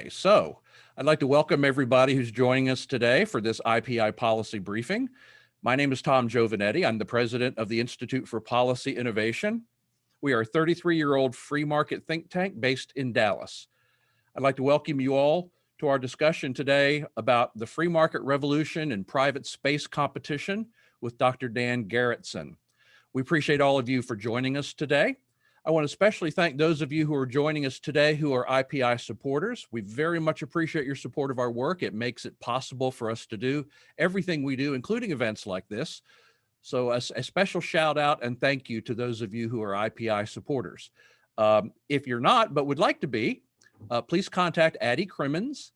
So I'd like to welcome everybody who's joining us today for this IPI policy briefing. My name is Tom Giovanetti. I'm the president of the Institute for Policy Innovation. We are a 33-year-old free market think tank based in Dallas. I'd like to welcome you all to our discussion today about the free market revolution and private space competition with Dr. Dan Garretson. We appreciate all of you for joining us today. I want to especially thank those of you who are joining us today who are IPI supporters. We very much appreciate your support of our work. It makes it possible for us to do everything we do, including events like this. So a special shout out and thank you to those of you who are IPI supporters. If you're not, but would like to be, please contact Addie Crimmins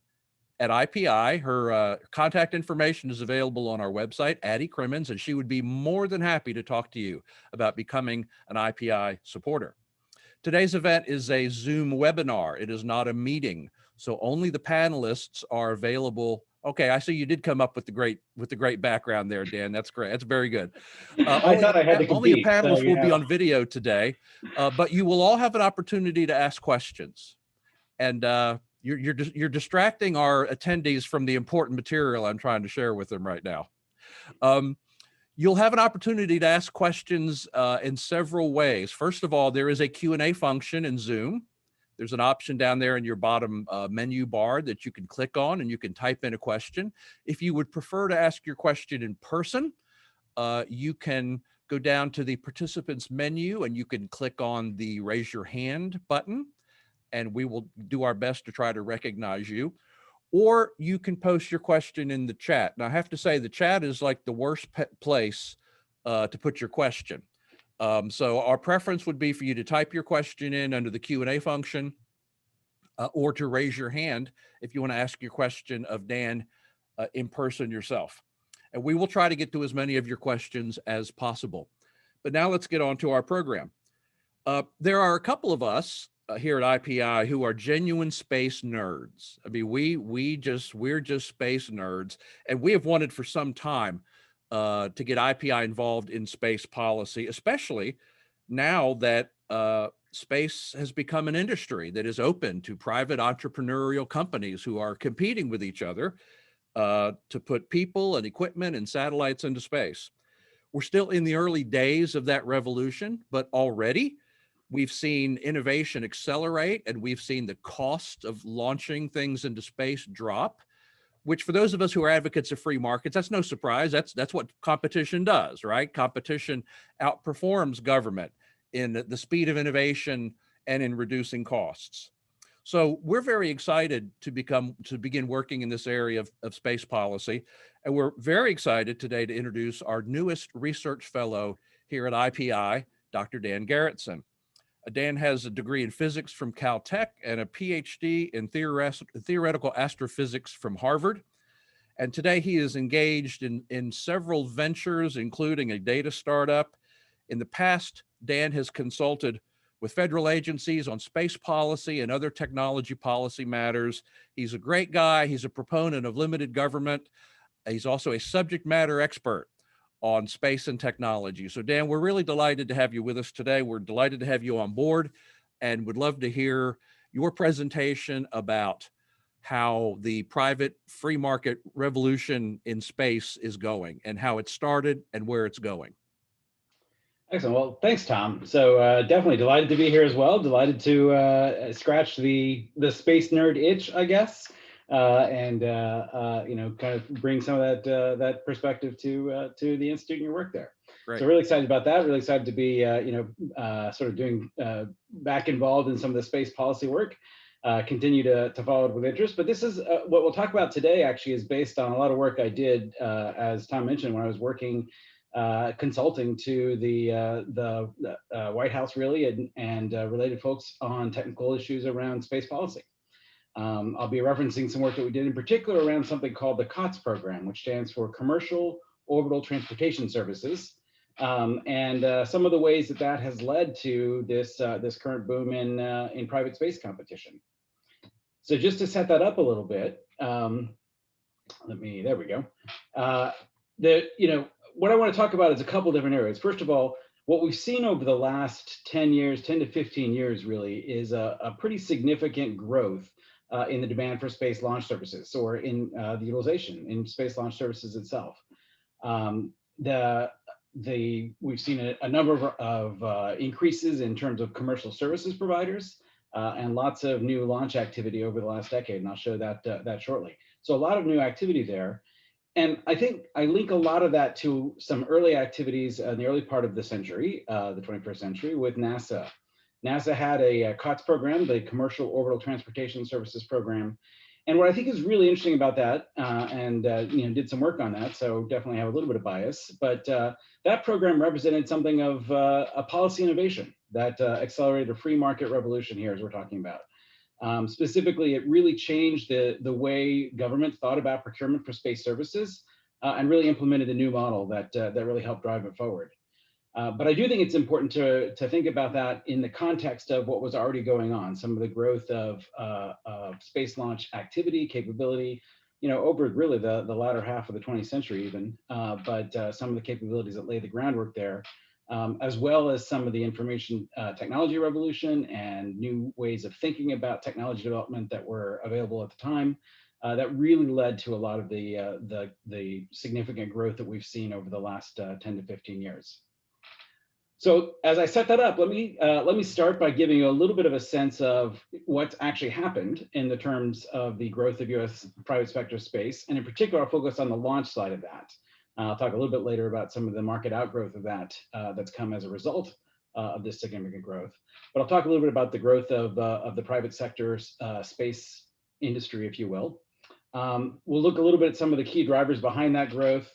at IPI. Her contact information is available on our website, Addie Crimmins, and she would be more than happy to talk to you about becoming an IPI supporter. Today's event is a Zoom webinar. It is not a meeting, so only the panelists are available. Okay, I see you did come up with the great background there, Dan. That's great. That's very good. I thought I had to compete. Only the panelists will be on video today, but you will all have an opportunity to ask questions. And you're distracting our attendees from the important material I'm trying to share with them right now. You'll have an opportunity to ask questions in several ways. First of all, there is a Q&A function in Zoom. There's an option down there in your bottom menu bar that you can click on and you can type in a question. If you would prefer to ask your question in person, you can go down to the participants menu and you can click on the raise your hand button, and we will do our best to try to recognize you. Or you can post your question in the chat. Now, I have to say the chat is like the worst place to put your question. So our preference would be for you to type your question in under the Q&A function or to raise your hand if you want to ask your question of Dan in person yourself. And we will try to get to as many of your questions as possible. But now let's get on to our program. There are a couple of us here at IPI who are genuine space nerds. I mean, we're just space nerds, and we have wanted for some time to get IPI involved in space policy, especially now that space has become an industry that is open to private entrepreneurial companies who are competing with each other to put people and equipment and satellites into space. We're still in the early days of that revolution, but already we've seen innovation accelerate, and we've seen the cost of launching things into space drop, which for those of us who are advocates of free markets, that's no surprise. That's what competition does, right? Competition outperforms government in the speed of innovation and in reducing costs. So we're very excited to begin working in this area of space policy. And we're very excited today to introduce our newest research fellow here at IPI, Dr. Dan Garretson. Dan has a degree in physics from Caltech and a Ph.D. in theoretical astrophysics from Harvard. And today he is engaged in several ventures, including a data startup. In the past, Dan has consulted with federal agencies on space policy and other technology policy matters. He's a great guy. He's a proponent of limited government. He's also a subject matter expert on space and technology. So Dan, we're really delighted to have you with us today. We're delighted to have you on board and would love to hear your presentation about how the private free market revolution in space is going and how it started and where it's going. Excellent. Well, thanks, Tom. So definitely delighted to be here as well. Delighted to scratch the space nerd itch, I guess. And kind of bring some of that perspective to the institute and your work there. Great. So really excited about that. Really excited to be sort of doing back involved in some of the space policy work. Continue to follow it with interest. But this is what we'll talk about today. Actually, is based on a lot of work I did, as Tom mentioned, when I was working consulting to the White House, really, and related folks on technical issues around space policy. I'll be referencing some work that we did in particular around something called the Cots program, which stands for Commercial Orbital Transportation Services, and some of the ways that has led to this current boom in private space competition. So just to set that up a little bit, there we go. What I want to talk about is a couple different areas. First of all, what we've seen over the last 10 to 15 years really is a pretty significant growth in the demand for space launch services, or in the utilization in space launch services itself. We've seen a number of increases in terms of commercial services providers, and lots of new launch activity over the last decade, and I'll show that shortly. So a lot of new activity there. And I think I link a lot of that to some early activities in the early part of the century, the 21st century, with NASA. NASA had a Cots program, the Commercial Orbital Transportation Services program. And what I think is really interesting about that, did some work on that, so definitely have a little bit of bias, but that program represented something of a policy innovation that accelerated a free market revolution here, as we're talking about. Specifically, it really changed the way government thought about procurement for space services, and really implemented a new model that really helped drive it forward. But I do think it's important to think about that in the context of what was already going on, some of the growth of space launch activity, capability, over really the latter half of the 20th century even, but some of the capabilities that lay the groundwork there, as well as some of the information technology revolution and new ways of thinking about technology development that were available at the time, that really led to a lot of the significant growth that we've seen over the last 10 to 15 years. So as I set that up, let me start by giving you a little bit of a sense of what's actually happened in the terms of the growth of US private sector space, and in particular, I'll focus on the launch side of that. I'll talk a little bit later about some of the market outgrowth of that that's come as a result of this significant growth. But I'll talk a little bit about the growth of the private sector space industry, if you will. We'll look a little bit at some of the key drivers behind that growth,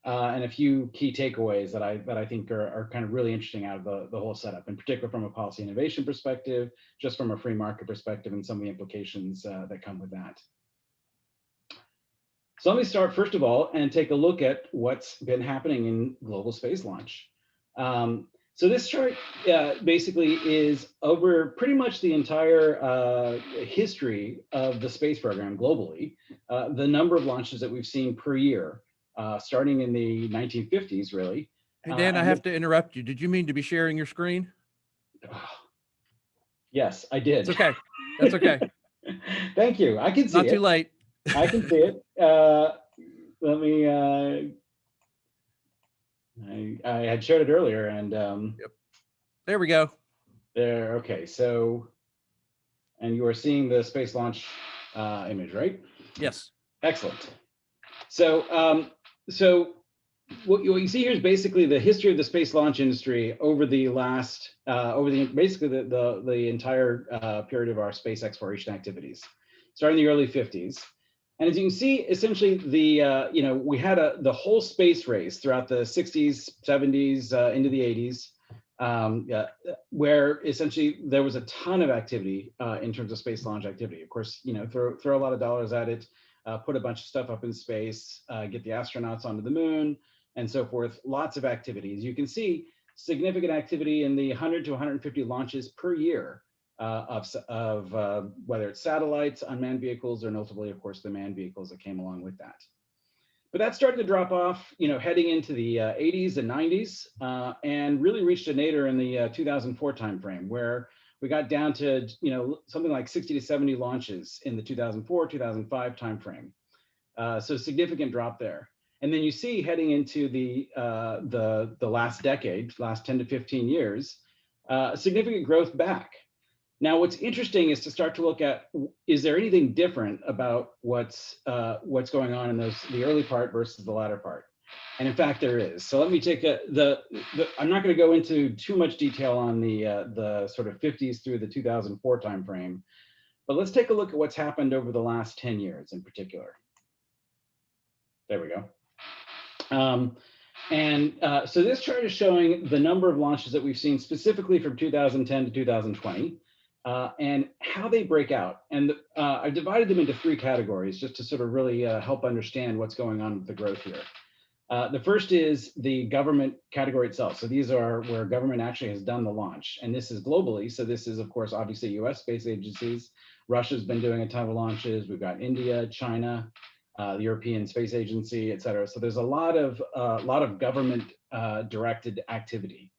and a few key takeaways that I think are kind of really interesting out of the whole setup, in particular from a policy innovation perspective, just from a free market perspective, and some of the implications that come with that. So let me start first of all and take a look at what's been happening in global space launch. So this chart basically is over pretty much the entire history of the space program globally, the number of launches that we've seen per year, starting in the 1950s, really. Hey, Dan, I have to interrupt you. Did you mean to be sharing your screen? Yes, I did. It's okay. That's okay. Thank you. I can see it. Not too late. I can see it. Let me, I had shared it earlier, and Yep. There we go. there, okay, so, and you are seeing the space launch image, right? Yes. Excellent. So, what you see here is basically the history of the space launch industry over the last, basically the entire period of our space exploration activities, starting in the early 50s. And as you can see, essentially we had the whole space race throughout the 60s, 70s, into the 80s, where essentially there was a ton of activity in terms of space launch activity. Of course, throw a lot of dollars at it, put a bunch of stuff up in space, get the astronauts onto the moon, and so forth. Lots of activities. You can see significant activity in the 100 to 150 launches per year of whether it's satellites, unmanned vehicles, or notably, of course, the manned vehicles that came along with that. But that started to drop off, heading into the 80s and 90s, and really reached a nadir in the 2004 timeframe, where we got down to something like 60 to 70 launches in the 2004, 2005 timeframe. So significant drop there. And then you see heading into the last decade, last 10 to 15 years, significant growth back. Now, what's interesting is to start to look at, is there anything different about what's going on in the early part versus the latter part? And in fact, there is. So let me take I'm not going to go into too much detail on the sort of 50s through the 2004 timeframe, but let's take a look at what's happened over the last 10 years in particular. There we go. So this chart is showing the number of launches that we've seen specifically from 2010 to 2020. And how they break out. And I've divided them into three categories just to sort of really help understand what's going on with the growth here. The first is the government category itself. So these are where government actually has done the launch. And this is globally. So this is, of course, obviously US space agencies. Russia's been doing a ton of launches. We've got India, China, the European Space Agency, et cetera. So there's a lot of government directed activity.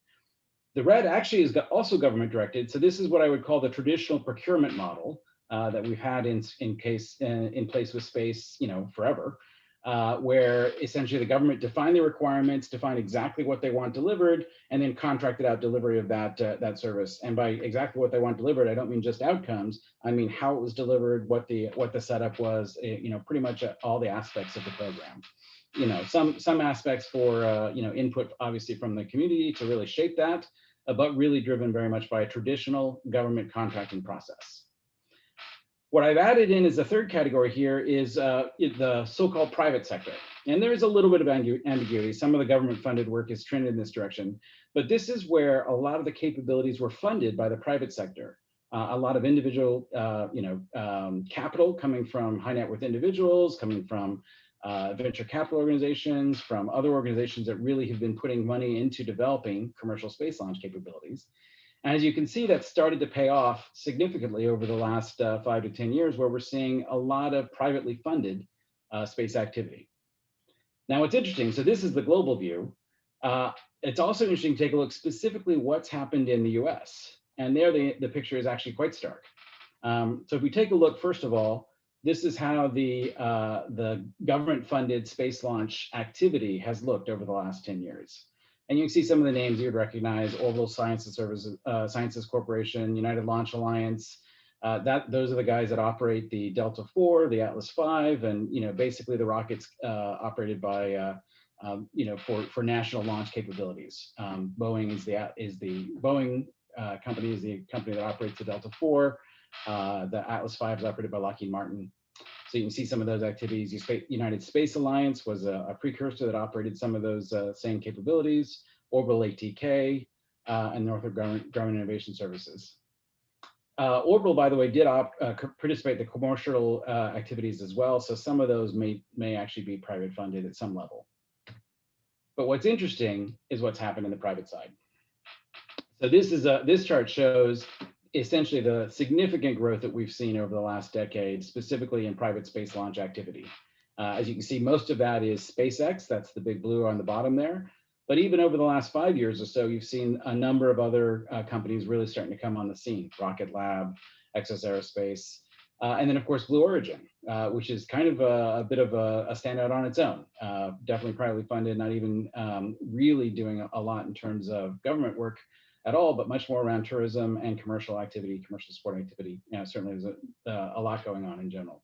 The red actually is also government directed. So this is what I would call the traditional procurement model, that we've had in place with space, forever, where essentially the government defined the requirements, defined exactly what they want delivered, and then contracted out delivery of that service. And by exactly what they want delivered, I don't mean just outcomes. I mean how it was delivered, what the setup was, pretty much all the aspects of the program. Some aspects for input, obviously, from the community to really shape that, but really driven very much by a traditional government contracting process. What I've added in as a third category here is the so-called private sector. And there is a little bit of ambiguity. Some of the government-funded work is trended in this direction, but this is where a lot of the capabilities were funded by the private sector. A lot of individual, capital coming from high net worth individuals, coming from venture capital organizations, from other organizations that really have been putting money into developing commercial space launch capabilities. And as you can see, that started to pay off significantly over the last 5 to 10 years, where we're seeing a lot of privately funded space activity. Now, what's interesting, so this is the global view. It's also interesting to take a look specifically what's happened in the US. And there the picture is actually quite stark. So if we take a look, first of all, this is how the government-funded space launch activity has looked over the last 10 years. And you can see some of the names you'd recognize: Orbital Sciences Corporation, United Launch Alliance. Those are the guys that operate the Delta IV, the Atlas V, and basically the rockets operated by for national launch capabilities. Boeing is the Boeing company is the company that operates the Delta IV. The Atlas V is operated by Lockheed Martin. So you can see some of those activities. United Space Alliance was a precursor that operated some of those same capabilities. Orbital ATK and Northrop Grumman Innovation Services. Orbital, by the way, did participate in the commercial activities as well. So some of those may actually be private funded at some level. But what's interesting is what's happened in the private side. So this chart shows essentially the significant growth that we've seen over the last decade, specifically in private space launch activity. As you can see, most of that is SpaceX. That's the big blue on the bottom there. But even over the last 5 years or so, you've seen a number of other companies really starting to come on the scene: RocketLab, Exos Aerospace, and then of course Blue Origin, which is kind of a bit of a standout on its own. Definitely privately funded, not even really doing a lot in terms of government work at all, but much more around tourism and commercial activity, commercial support activity. Certainly there's a lot going on in general.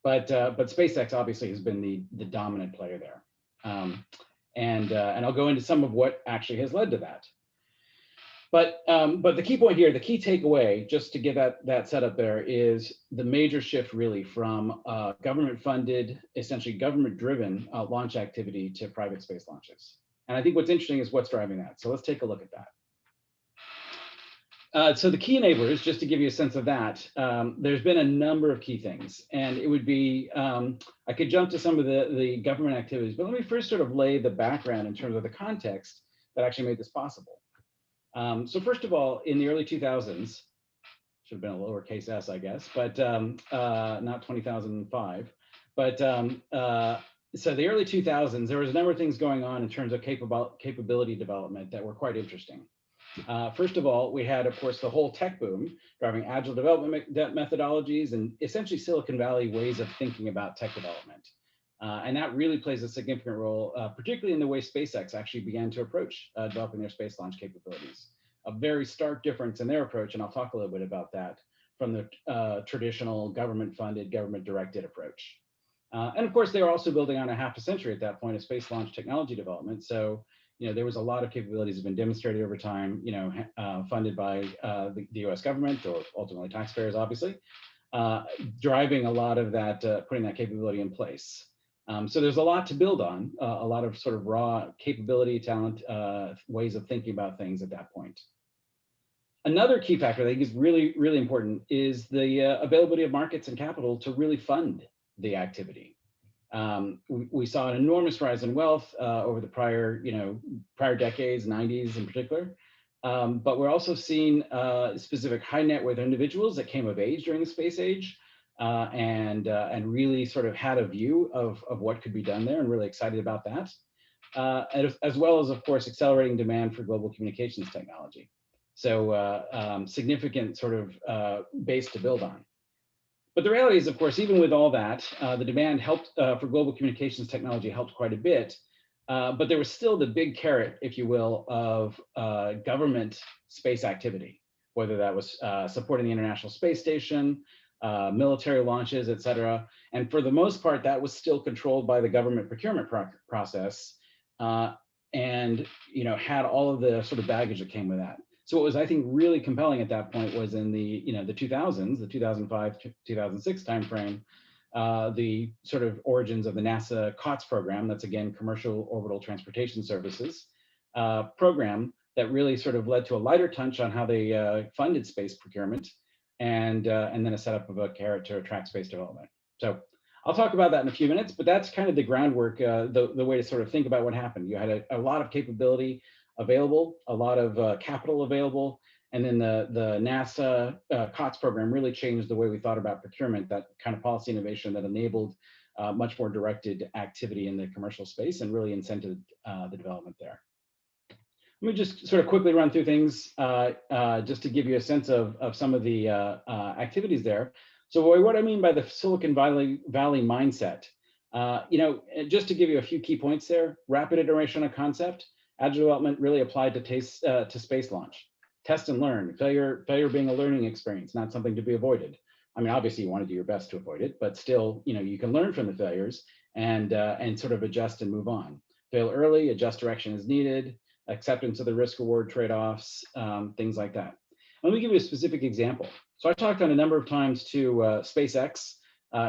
But SpaceX obviously has been the dominant player there. And I'll go into some of what actually has led to that. But the key point here, the key takeaway, just to get that set up there, is the major shift really from government-funded, essentially government-driven launch activity to private space launches. And I think what's interesting is what's driving that. So let's take a look at that. So the key enablers, just to give you a sense of that, there's been a number of key things, and it would be, I could jump to some of the government activities, but let me first sort of lay the background in terms of the context that actually made this possible. So first of all, in the early 2000s, should have been a lowercase s, I guess, but not 2005, but so the early 2000s, there was a number of things going on in terms of capability development that were quite interesting. First of all, we had, of course, the whole tech boom driving agile development methodologies and essentially Silicon Valley ways of thinking about tech development. And that really plays a significant role, particularly in the way SpaceX actually began to approach developing their space launch capabilities. A very stark difference in their approach, and I'll talk a little bit about that, from the traditional government-funded, government-directed approach. And of course, they were also building on a half a century at that point of space launch technology development. So there was a lot of capabilities that have been demonstrated over time, funded by the US government, or ultimately taxpayers, obviously, driving a lot of that, putting that capability in place. So there's a lot to build on, a lot of sort of raw capability, talent, ways of thinking about things at that point. Another key factor that I think is really, really important is the availability of markets and capital to really fund the activity. We saw an enormous rise in wealth over the prior decades, 90s in particular. But we're also seeing specific high net worth individuals that came of age during the space age and really sort of had a view of what could be done there and really excited about that, as well as, of course, accelerating demand for global communications technology. So significant sort of base to build on. But the reality is, of course, even with all that, the demand helped for global communications technology helped quite a bit. But there was still the big carrot, if you will, of government space activity, whether that was supporting the International Space Station, military launches, et cetera. And for the most part, that was still controlled by the government procurement process, and had all of the sort of baggage that came with that. So what was, I think, really compelling at that point was in the the 2000s, the 2005 to 2006 timeframe, the sort of origins of the NASA Cots program. That's again commercial orbital transportation services program that really sort of led to a lighter touch on how they funded space procurement, and then a setup of a carrot to attract space development. So I'll talk about that in a few minutes, but that's kind of the groundwork, the way to sort of think about what happened. You had a lot of capability available, a lot of capital available, and then the NASA COTS program really changed the way we thought about procurement, that kind of policy innovation that enabled much more directed activity in the commercial space and really incented the development there. Let me just sort of quickly run through things just to give you a sense of some of the activities there. So what I mean by the Silicon Valley mindset, just to give you a few key points there: rapid iteration of concept. Agile development really applied to space launch. Test and learn. Failure being a learning experience, not something to be avoided. I mean, obviously you want to do your best to avoid it, but still, you can learn from the failures and sort of adjust and move on. Fail early, adjust direction as needed. Acceptance of the risk-reward trade-offs, things like that. Let me give you a specific example. So I talked on a number of times to SpaceX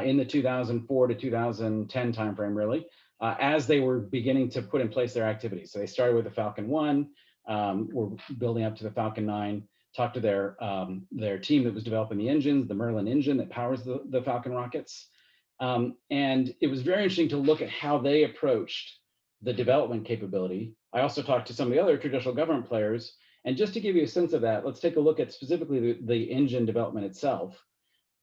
in the 2004 to 2010 timeframe, really, as they were beginning to put in place their activities. So they started with the Falcon 1, were building up to the Falcon 9, talked to their team that was developing the engines, the Merlin engine that powers the Falcon rockets. And it was very interesting to look at how they approached the development capability. I also talked to some of the other traditional government players. And just to give you a sense of that, let's take a look at specifically the engine development itself.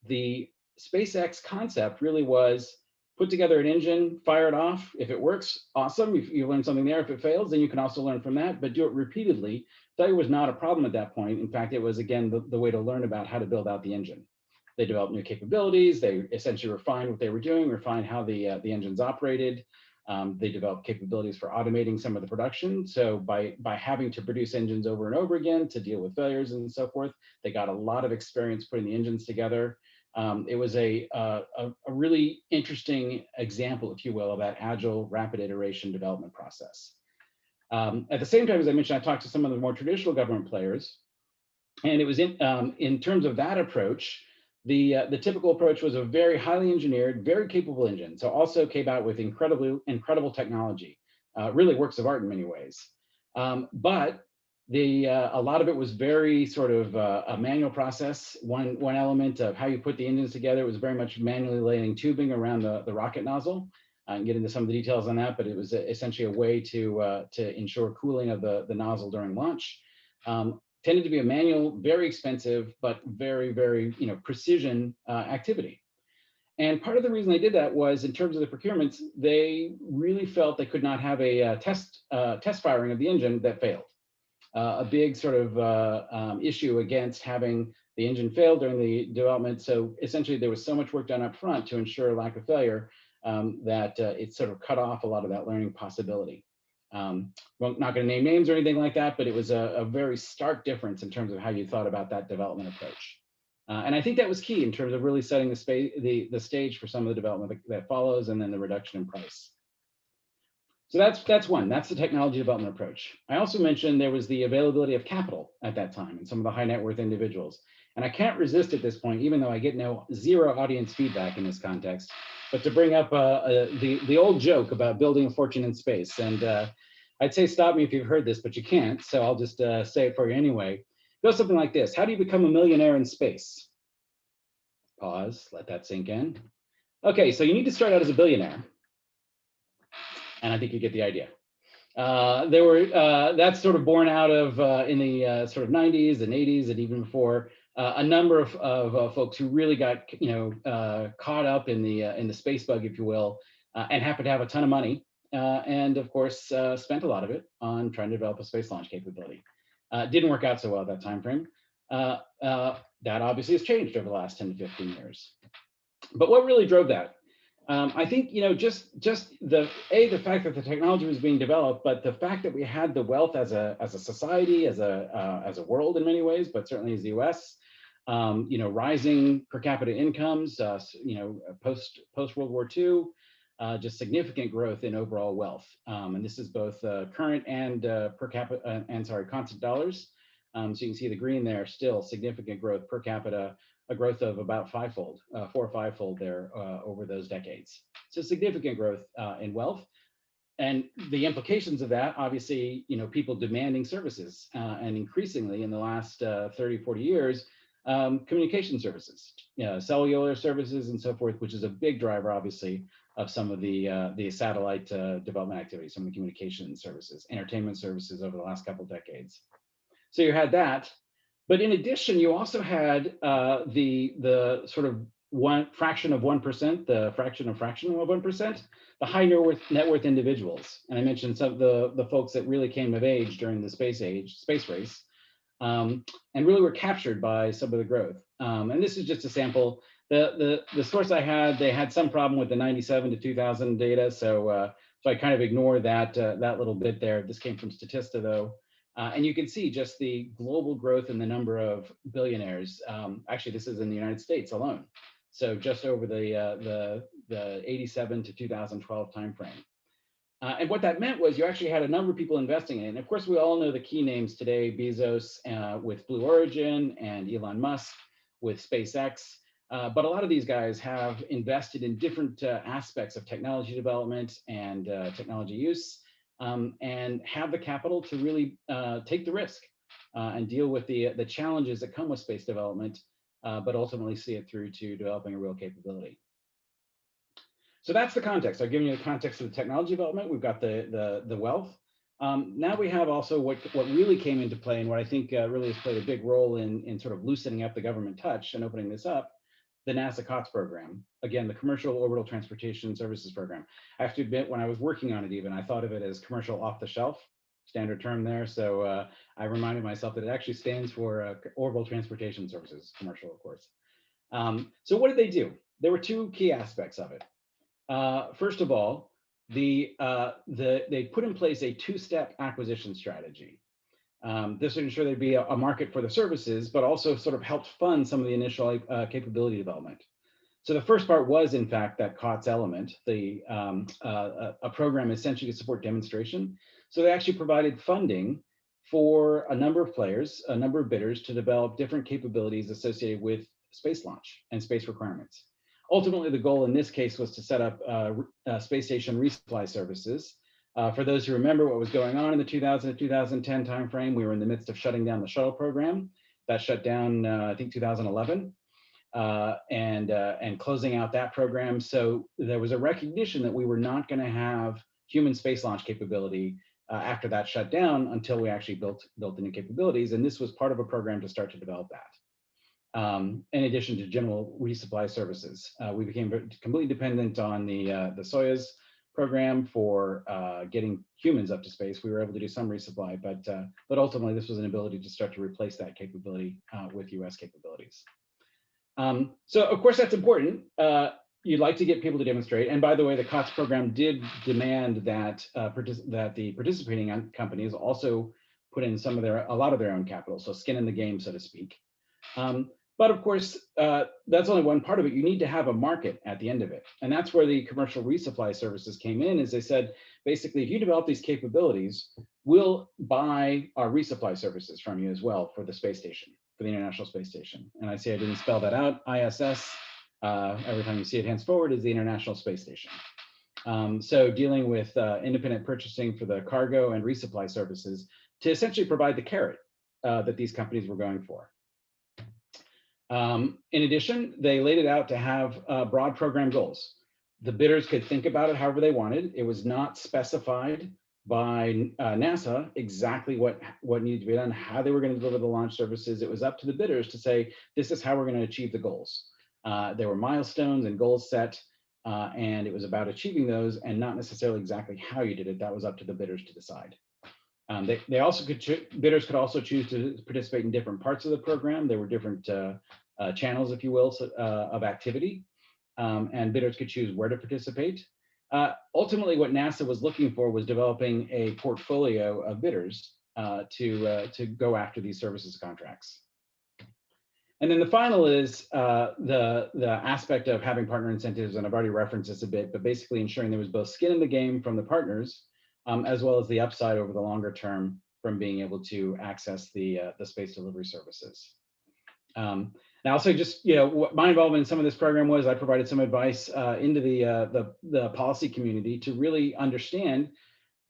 The SpaceX concept really was put together an engine, fire it off. If it works, awesome. If you learn something there, if it fails, then you can also learn from that, but do it repeatedly. Failure was not a problem at that point. In fact, it was, again, the way to learn about how to build out the engine. They developed new capabilities. They essentially refined what they were doing, refined how the engines operated. They developed capabilities for automating some of the production. So by having to produce engines over and over again to deal with failures and so forth, they got a lot of experience putting the engines together. It was a really interesting example, if you will, of that agile, rapid iteration development process. At the same time, as I mentioned, I talked to some of the more traditional government players, and it was in terms of that approach. The typical approach was a very highly engineered, very capable engine. So also came out with incredible technology, really works of art in many ways. But a lot of it was very sort of a manual process. One element of how you put the engines together was very much manually laying tubing around the rocket nozzle. I can get into some of the details on that, but it was essentially a way to ensure cooling of the nozzle during launch. Tended to be a manual, very expensive, but very, very precision activity. And part of the reason they did that was in terms of the procurements, they really felt they could not have a test firing of the engine that failed. A big sort of issue against having the engine fail during the development. So essentially there was so much work done up front to ensure lack of failure that it sort of cut off a lot of that learning possibility. Well, not going to name names or anything like that, but it was a very stark difference in terms of how you thought about that development approach. And I think that was key in terms of really setting the stage for some of the development that follows, and then the reduction in price. So that's one. That's the technology development approach. I also mentioned there was the availability of capital at that time and some of the high net worth individuals. And I can't resist at this point, even though I get zero audience feedback in this context, but to bring up the old joke about building a fortune in space. And I'd say stop me if you've heard this, but you can't. So I'll just say it for you anyway. It goes something like this. How do you become a millionaire in space? Pause, let that sink in. Okay, so you need to start out as a billionaire. And I think you get the idea. That's sort of born out of in the sort of 90s and 80s and even before, a number of folks who really got caught up in the space bug, if you will, and happened to have a ton of money, and of course spent a lot of it on trying to develop a space launch capability. Didn't work out so well at that time frame. That obviously has changed over the last 10 to 15 years. But what really drove that? I think, just the fact that the technology was being developed, but the fact that we had the wealth as a society, as a world in many ways, but certainly as the U.S. Rising per capita incomes, post World War II, just significant growth in overall wealth, and this is both current and per capita constant dollars. So you can see the green there, still significant growth per capita, a growth of about fivefold, 4 or 5-fold there over those decades. So significant growth in wealth. And the implications of that, obviously, people demanding services, and increasingly in the last 30, 40 years, communication services, cellular services and so forth, which is a big driver, obviously, of some of the satellite development activities, some of the communication services, entertainment services over the last couple of decades. So you had that. But in addition, you also had the sort of fraction of 1%, the fraction of 1%, the high net worth individuals. And I mentioned some of the folks that really came of age during the space race, and really were captured by some of the growth. And this is just a sample. The source I had, they had some problem with the 97 to 2000 data, so I kind of ignore that little bit there. This came from Statista, though. And you can see just the global growth in the number of billionaires. Actually, this is in the United States alone. So just over the 87 to 2012 timeframe. And what that meant was you actually had a number of people investing in it. And of course, we all know the key names today: Bezos with Blue Origin, and Elon Musk with SpaceX. But a lot of these guys have invested in different aspects of technology development and technology use. And have the capital to really take the risk and deal with the challenges that come with space development, but ultimately see it through to developing a real capability. So that's the context. I've given you the context of the technology development. We've got the wealth. Now we have also what really came into play, and what I think really has played a big role in sort of loosening up the government touch and opening this up, the NASA Cots program. Again, the Commercial Orbital Transportation Services program. I have to admit, when I was working on it even, I thought of it as commercial off the shelf, standard term there. So I reminded myself that it actually stands for Orbital Transportation Services, commercial, of course. So what did they do? There were two key aspects of it. First of all, they put in place a two-step acquisition strategy. This would ensure there'd be a market for the services, but also sort of helped fund some of the initial capability development. So the first part was, in fact, that COTS element, a program essentially to support demonstration. So they actually provided funding for a number of players, a number of bidders, to develop different capabilities associated with space launch and space requirements. Ultimately, the goal in this case was to set up space station resupply services. For those who remember what was going on in the 2000 to 2010 timeframe, we were in the midst of shutting down the shuttle program. That shut down, I think, 2011, and closing out that program. So there was a recognition that we were not going to have human space launch capability after that shut down until we actually built the new capabilities. And this was part of a program to start to develop that. In addition to general resupply services, we became completely dependent on the Soyuz program for getting humans up to space. We were able to do some resupply, but ultimately this was an ability to start to replace that capability with US capabilities. So of course that's important. You'd like to get people to demonstrate. And by the way, the COTS program did demand that the participating companies also put in a lot of their own capital, so skin in the game, so to speak. But of course, that's only one part of it. You need to have a market at the end of it. And that's where the commercial resupply services came in, is they said, basically, if you develop these capabilities, we'll buy our resupply services from you as well for the space station, for the International Space Station. And I see I didn't spell that out. ISS, every time you see it henceforward, is the International Space Station. So dealing with independent purchasing for the cargo and resupply services to essentially provide the carrot that these companies were going for. In addition, they laid it out to have broad program goals. The bidders could think about it however they wanted. It was not specified by NASA exactly what needed to be done, how they were going to deliver the launch services. It was up to the bidders to say, this is how we're going to achieve the goals. There were milestones and goals set, and it was about achieving those and not necessarily exactly how you did it. That was up to the bidders to decide. Bidders could also choose to participate in different parts of the program. There were different channels, if you will, of activity. and bidders could choose where to participate. Ultimately, what NASA was looking for was developing a portfolio of bidders to go after these services contracts. And then the final is the aspect of having partner incentives, and I've already referenced this a bit, but basically ensuring there was both skin in the game from the partners, as well as the upside over the longer term from being able to access the space delivery services. Now, I'll say just, what my involvement in some of this program was, I provided some advice into the policy community to really understand,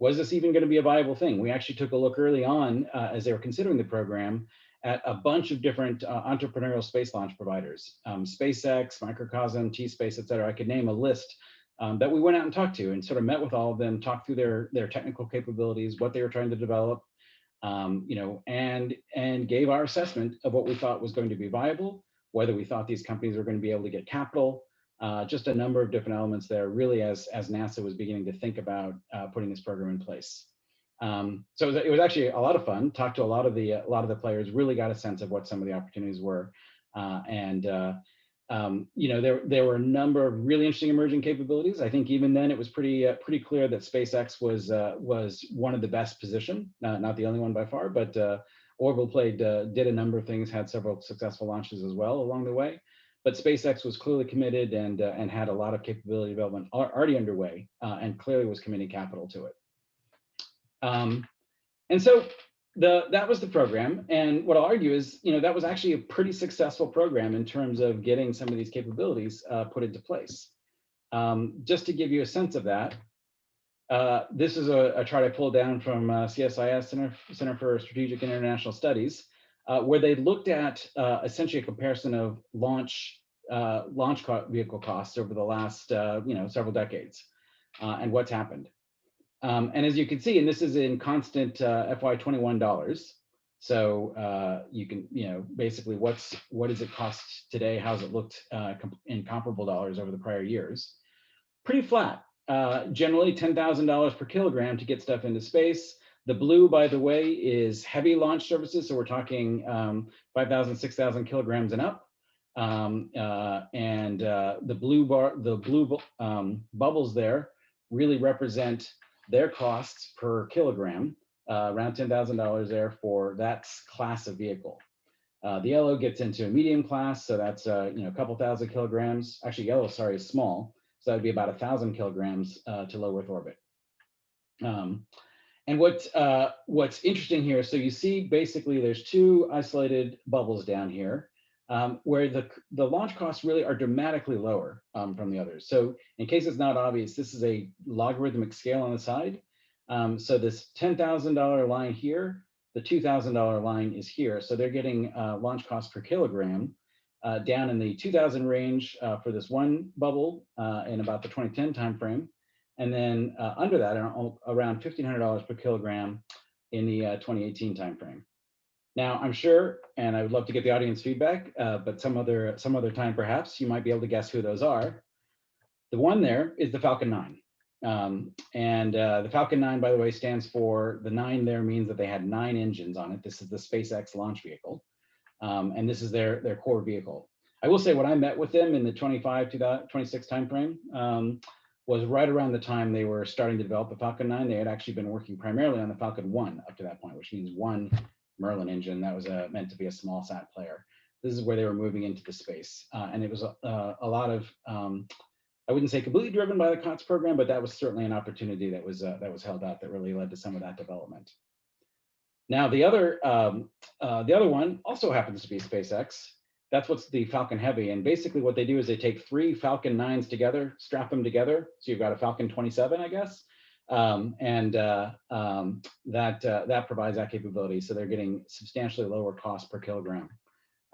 was this even going to be a viable thing? We actually took a look early on as they were considering the program at a bunch of different entrepreneurial space launch providers, SpaceX, Microcosm, T-Space, et cetera. I could name a list that we went out and talked to and sort of met with all of them, talked through their technical capabilities, what they were trying to develop, and gave our assessment of what we thought was going to be viable, whether we thought these companies were going to be able to get capital, just a number of different elements there, really, as NASA was beginning to think about putting this program in place. So it was actually a lot of fun. Talked to a lot of the players. Really got a sense of what some of the opportunities were, there were a number of really interesting emerging capabilities. I think even then it was pretty clear that SpaceX was one of the best positioned, not the only one by far, but Orbital did a number of things, had several successful launches as well along the way. But SpaceX was clearly committed and had a lot of capability development already underway, and clearly was committing capital to it. And so that was the program. And what I'll argue is, that was actually a pretty successful program in terms of getting some of these capabilities put into place. Just to give you a sense of that, this is a chart I pulled down from CSIS, Center for Strategic and International Studies, where they looked at essentially a comparison of launch vehicle costs over the last several decades, and what's happened. And as you can see, and this is in constant FY21 dollars. So you can, basically what does it cost today? How's it looked in comparable dollars over the prior years? Pretty flat. Generally $10,000 per kilogram to get stuff into space. The blue, by the way, is heavy launch services. So we're talking 5,000, 6,000 kilograms and up. The blue bubbles there really represent their costs per kilogram, around $10,000 there for that class of vehicle. The yellow gets into a medium class, so that's a couple thousand kilograms. Actually, yellow, sorry, is small, so that'd be about 1,000 kilograms to low Earth orbit. And what's interesting here, so you see basically there's two isolated bubbles down here, where the launch costs really are dramatically lower from the others. So in case it's not obvious, this is a logarithmic scale on the side. So this $10,000 line here, the $2,000 line is here. So they're getting launch costs per kilogram down in the 2,000 range for this one bubble in about the 2010 timeframe. And then under that, around $1,500 per kilogram in the 2018 timeframe. Now, I'm sure, and I would love to get the audience feedback, but some other time perhaps, you might be able to guess who those are. The one there is the Falcon 9. The Falcon 9, by the way, stands for, the 9 there means that they had 9 engines on it. This is the SpaceX launch vehicle. And this is their core vehicle. I will say when I met with them in the 25 to 26 timeframe, was right around the time they were starting to develop the Falcon 9. They had actually been working primarily on the Falcon 1 up to that point, which means one Merlin engine that was meant to be a small sat player. This is where they were moving into the space. And it was a lot of, I wouldn't say completely driven by the Cots program, but that was certainly an opportunity that was held out that really led to some of that development. Now, the other one also happens to be SpaceX. That's what's the Falcon Heavy. And basically what they do is they take 3 Falcon 9s together, strap them together. So you've got a Falcon 27, I guess. That provides that capability. So they're getting substantially lower cost per kilogram.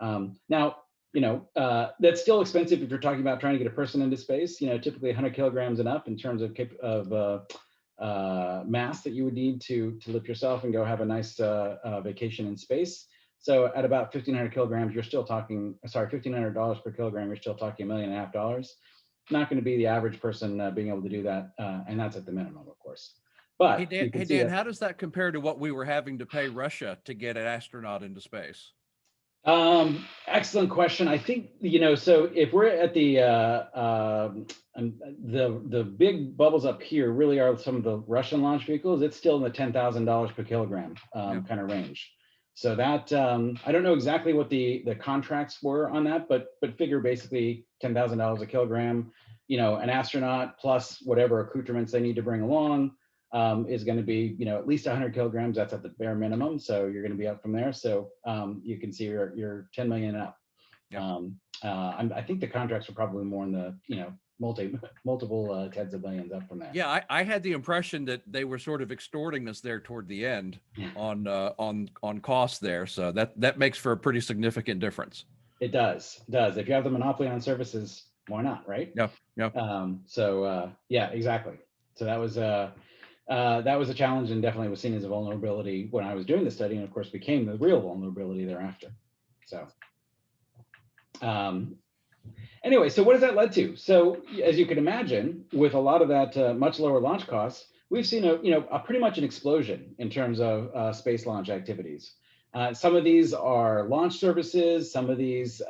Now, that's still expensive if you're talking about trying to get a person into space, typically 100 kilograms and up in terms of mass that you would need to lift yourself and go have a nice vacation in space. So at about 1,500 kilograms, you're still talking, $1,500 per kilogram, you're still talking $1.5 million. Not going to be the average person being able to do that. And that's at the minimum, of course. But hey Dan, how does that compare to what we were having to pay Russia to get an astronaut into space? Excellent question. I think, so if we're at the big bubbles up here really are some of the Russian launch vehicles. It's still in the $10,000 per kilogram Yeah. kind of range. So that I don't know exactly what the contracts were on that, but figure basically $10,000 a kilogram. An astronaut plus whatever accoutrements they need to bring along is going to be, at least 100 kilograms. That's at the bare minimum. So you're going to be up from there. So you can see you're 10 million up. Yeah. I think the contracts were probably more in the, multiple tens of millions up from there. Yeah, I had the impression that they were sort of extorting us there toward the end on costs there. So that makes for a pretty significant difference. It does. If you have the monopoly on services, why not, right? Yeah. Yeah. Yeah, exactly. So that was a challenge, and definitely was seen as a vulnerability when I was doing the study, and of course became the real vulnerability thereafter. So anyway, so what has that led to? So as you can imagine, with a lot of that much lower launch costs, we've seen a pretty much an explosion in terms of space launch activities. Some of these are launch services. Some of these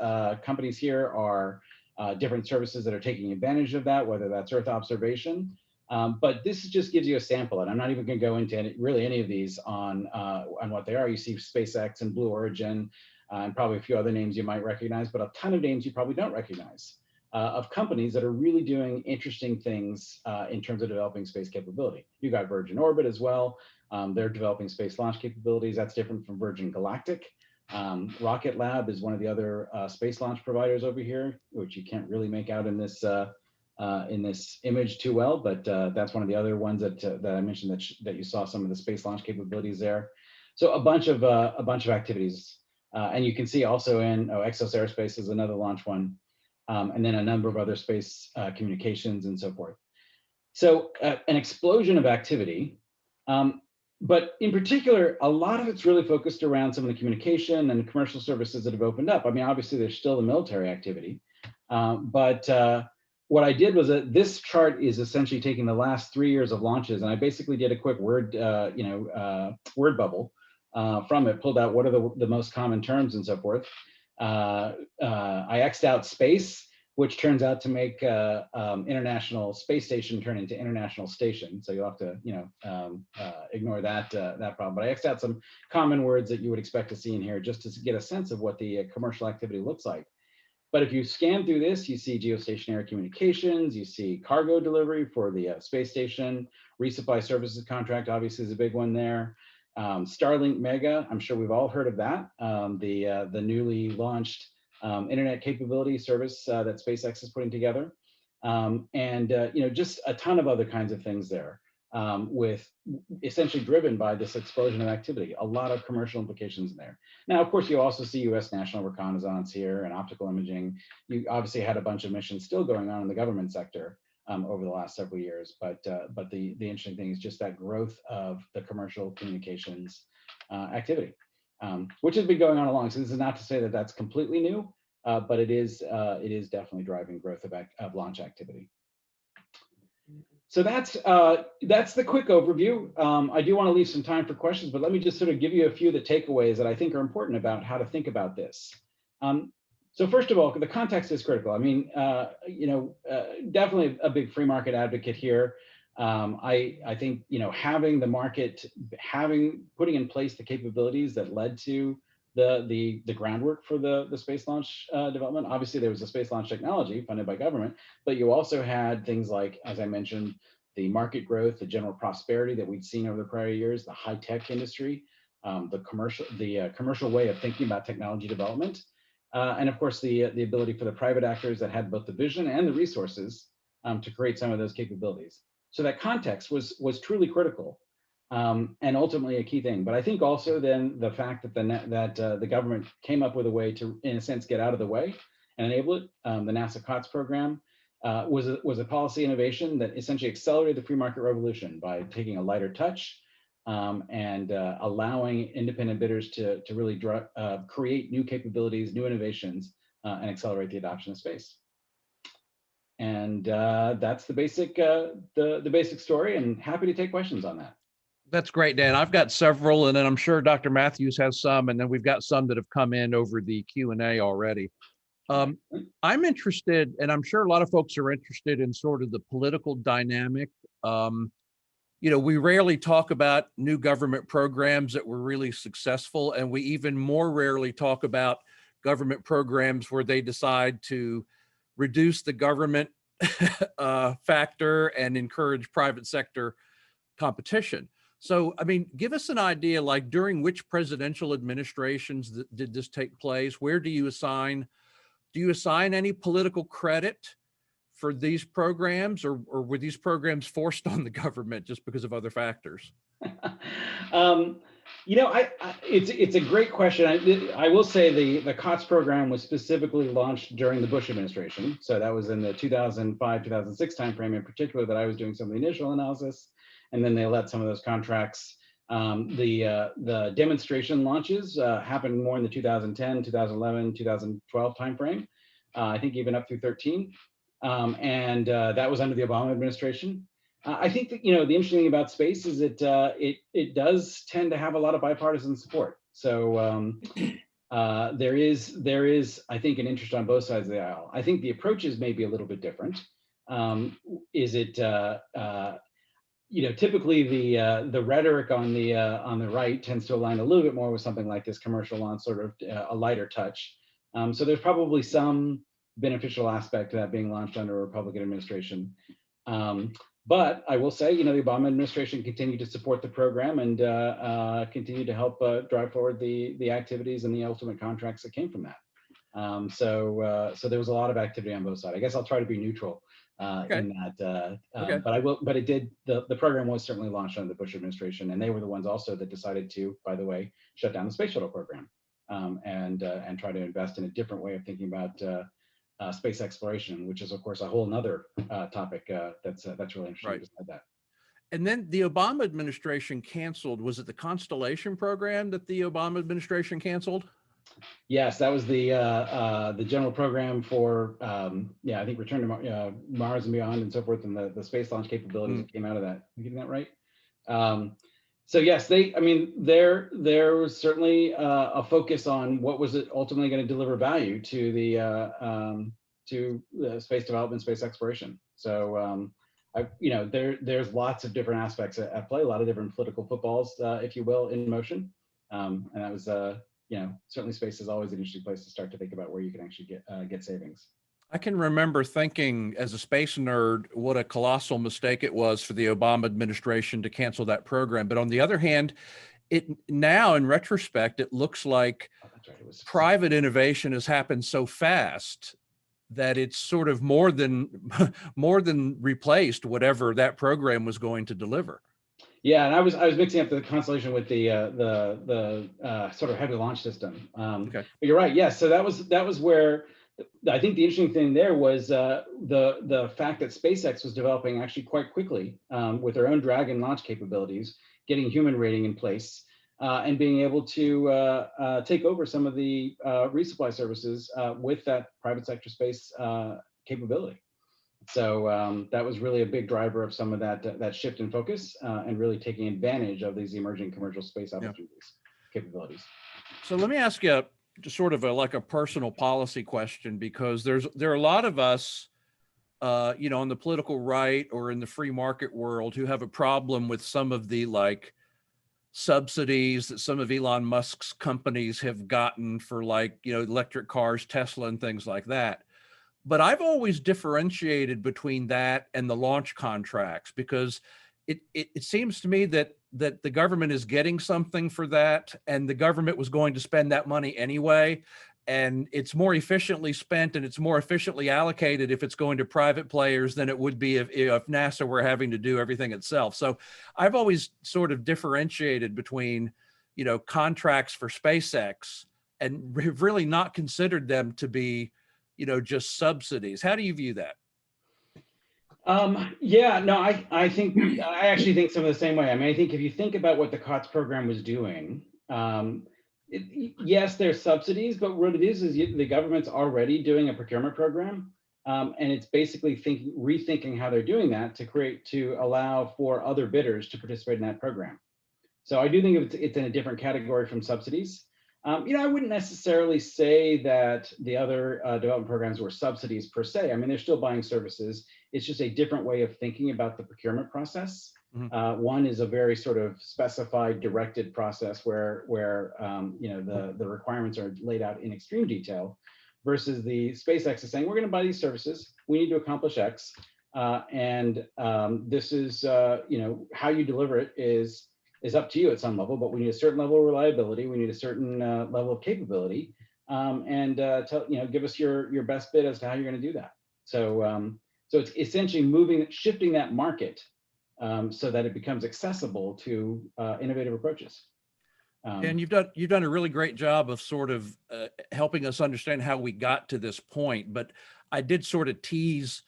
companies here are different services that are taking advantage of that, whether that's Earth observation. But this just gives you a sample, and I'm not even going to go into any of these on what they are. You see SpaceX and Blue Origin, and probably a few other names you might recognize, but a ton of names you probably don't recognize of companies that are really doing interesting things in terms of developing space capability. You got Virgin Orbit as well. They're developing space launch capabilities. That's different from Virgin Galactic. RocketLab is one of the other space launch providers over here, which you can't really make out in this image too well, but that's one of the other ones that I mentioned that you saw some of the space launch capabilities there. So a bunch of activities, and you can see also in Exos Aerospace is another launch one, and then a number of other space communications and so forth. So an explosion of activity, but in particular, a lot of it's really focused around some of the communication and commercial services that have opened up. I mean, obviously there's still the military activity, but what I did was that this chart is essentially taking the last 3 years of launches, and I basically did a quick word bubble from it, pulled out what are the most common terms and so forth. I X'd out space, which turns out to make International Space Station turn into International Station. So you'll have to, ignore that problem. But I X'd out some common words that you would expect to see in here just to get a sense of what the commercial activity looks like. But if you scan through this, you see geostationary communications, you see cargo delivery for the space station, resupply services contract obviously is a big one there. Starlink Mega, I'm sure we've all heard of that. The newly launched internet capability service that SpaceX is putting together. Just a ton of other kinds of things there, with essentially driven by this explosion of activity, a lot of commercial implications in there. Now, of course, you also see US National Reconnaissance here and optical imaging. You obviously had a bunch of missions still going on in the government sector over the last several years, but the interesting thing is just that growth of the commercial communications activity, which has been going on along. So this is not to say that that's completely new, but it is definitely driving growth of launch activity. So that's the quick overview. I do want to leave some time for questions, but let me just sort of give you a few of the takeaways that I think are important about how to think about this. So first of all, the context is critical. I mean, definitely a big free market advocate here. I think, having the market, putting in place the capabilities that led to the groundwork for the space launch development. Obviously, there was a space launch technology funded by government, but you also had things like, as I mentioned, the market growth, the general prosperity that we'd seen over the prior years, the high-tech industry, the commercial way of thinking about technology development, and of course the ability for the private actors that had both the vision and the resources to create some of those capabilities. So that context was truly critical. And ultimately a key thing. But I think also then the fact that the government came up with a way to, in a sense, get out of the way and enable it. The NASA Cots program was a policy innovation that essentially accelerated the free market revolution by taking a lighter touch and allowing independent bidders to really create new capabilities, new innovations, and accelerate the adoption of space. And that's the basic story, and happy to take questions on that. That's great, Dan. I've got several, and then I'm sure Dr. Matthews has some, and then we've got some that have come in over the Q&A already. Um, I'm interested, and I'm sure a lot of folks are interested in sort of the political dynamic. Um, we rarely talk about new government programs that were really successful, and we even more rarely talk about government programs where they decide to reduce the government factor and encourage private sector competition. So, I mean, give us an idea, like during which presidential administrations did this take place? Where do you assign any political credit for these programs, or were these programs forced on the government just because of other factors? um, it's a great question. I will say the COTS program was specifically launched during the Bush administration. So that was in the 2005, 2006 timeframe in particular that I was doing some of the initial analysis. And then they let some of those contracts. The demonstration launches happened more in the 2010, 2011, 2012 timeframe. I think even up through 13. And that was under the Obama administration. I think that, the interesting thing about space is it does tend to have a lot of bipartisan support. So there is, I think, an interest on both sides of the aisle. I think the approaches may be a little bit different. Typically the rhetoric on the right tends to align a little bit more with something like this commercial launch, sort of a lighter touch. So there's probably some beneficial aspect to that being launched under a Republican administration. But I will say, the Obama administration continued to support the program and continued to help drive forward the activities and the ultimate contracts that came from that. So there was a lot of activity on both sides. I guess I'll try to be neutral in that. Okay. But it did. The program was certainly launched under the Bush administration, and they were the ones also that decided to, by the way, shut down the space shuttle program and try to invest in a different way of thinking about space exploration, which is, of course, a whole nother topic that's really interesting. Right. Beside that. And then the Obama administration canceled. Was it the Constellation program that the Obama administration canceled? Yes, that was the general program for I think return to Mars and beyond and so forth, and the space launch capabilities that came out of that. Am I getting that right? So yes, there was certainly a focus on what was it ultimately going to deliver value to the space development, space exploration. So there's lots of different aspects at play, a lot of different political footballs, if you will, in motion, and that was certainly space is always an interesting place to start to think about where you can actually get savings. I can remember thinking as a space nerd what a colossal mistake it was for the Obama administration to cancel that program. But on the other hand, it now in retrospect, it looks like private innovation has happened so fast that it's sort of more than replaced whatever that program was going to deliver. Yeah, and I was mixing up the Constellation with the sort of heavy launch system. Okay. But you're right. Yes, so that was where I think the interesting thing there was the fact that SpaceX was developing actually quite quickly with their own Dragon launch capabilities, getting human rating in place, and being able to take over some of the resupply services with that private sector space capability. So that was really a big driver of some of that shift in focus and really taking advantage of these emerging commercial space opportunities, capabilities. So let me ask you just sort of like a personal policy question, because there are a lot of us, on the political right or in the free market world who have a problem with some of the like subsidies that some of Elon Musk's companies have gotten for electric cars, Tesla and things like that. But I've always differentiated between that and the launch contracts, because it seems to me that the government is getting something for that, and the government was going to spend that money anyway, and it's more efficiently spent and it's more efficiently allocated if it's going to private players than it would be if NASA were having to do everything itself. So I've always sort of differentiated between, contracts for SpaceX and have really not considered them to be just subsidies. How do you view that? I actually think some of the same way. I mean, I think if you think about what the COTS program was doing, yes, there's subsidies, but what it is the government's already doing a procurement program, and it's basically rethinking how they're doing that to allow for other bidders to participate in that program. So I do think it's in a different category from subsidies. I wouldn't necessarily say that the other development programs were subsidies per se. I mean, they're still buying services. It's just a different way of thinking about the procurement process. One is a very sort of specified, directed process where the requirements are laid out in extreme detail, versus the SpaceX is saying, we're going to buy these services. We need to accomplish X. This is, how you deliver it is up to you at some level, but we need a certain level of reliability. We need a certain level of capability, give us your best bid as to how you're going to do that. So it's essentially shifting that market so that it becomes accessible to innovative approaches. And you've done a really great job of sort of helping us understand how we got to this point. But I did sort of tease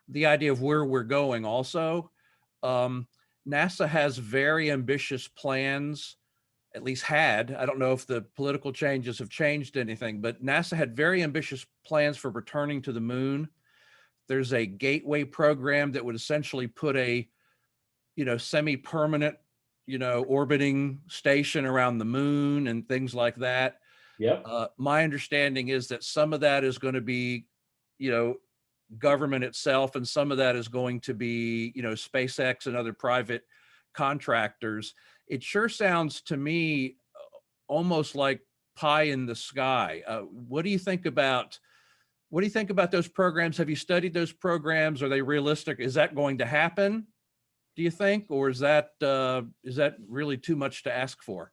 the idea of where we're going also. NASA has very ambitious plans, at least had. I don't know if the political changes have changed anything, but NASA had very ambitious plans for returning to the moon. There's a gateway program that would essentially put a, semi-permanent, orbiting station around the moon and things like that. Yep. My understanding is that some of that is going to be, government itself, and some of that is going to be, SpaceX and other private contractors. It sure sounds to me almost like pie in the sky. What do you think about those programs? Have you studied those programs? Are they realistic? Is that going to happen, do you think, or is that really too much to ask for?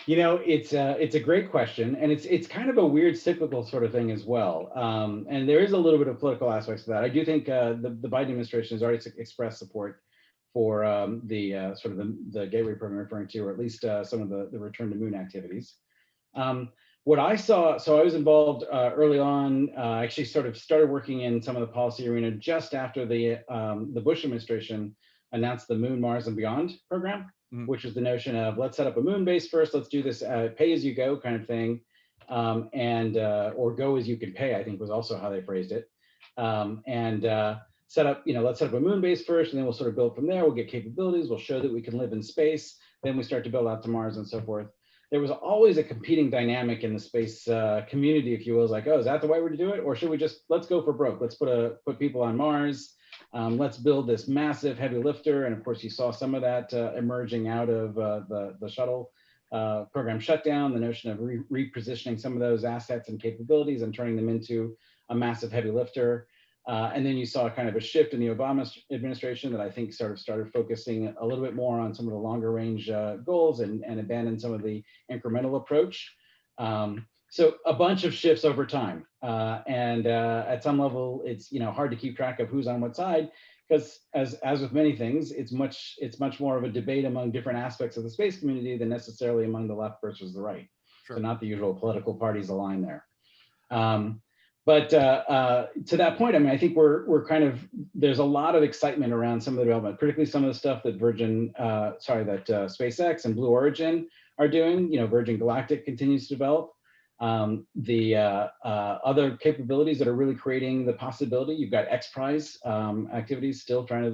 It's a great question, and it's kind of a weird cyclical sort of thing as well. And there is a little bit of political aspects to that. I do think the Biden administration has already expressed support for the gateway program referring to, or at least some of the return to moon activities. What I saw, so I was involved early on. Actually, sort of started working in some of the policy arena just after the Bush administration announced the Moon, Mars, and Beyond program, which is the notion of let's set up a moon base first. Let's do this pay as you go kind of thing, or go as you can pay, I think was also how they phrased it. Set up, let's set up a moon base first, and then we'll sort of build from there. We'll get capabilities. We'll show that we can live in space. Then we start to build out to Mars and so forth. There was always a competing dynamic in the space community, if you will. It's like, oh, is that the way we're to do it? Or should we just, let's go for broke. Let's put people on Mars. Let's build this massive heavy lifter. And of course, you saw some of that emerging out of the shuttle program shutdown, the notion of repositioning some of those assets and capabilities and turning them into a massive heavy lifter. And then you saw kind of a shift in the Obama administration that I think sort of started focusing a little bit more on some of the longer range goals and abandoned some of the incremental approach. So a bunch of shifts over time. At some level, it's hard to keep track of who's on what side, because as with many things, it's much more of a debate among different aspects of the space community than necessarily among the left versus the right. Sure. So not the usual political parties align there. But to that point, I mean, I think we're kind of, there's a lot of excitement around some of the development, particularly some of the stuff that SpaceX and Blue Origin are doing. Virgin Galactic continues to develop. The other capabilities that are really creating the possibility. You've got X Prize activities still trying to,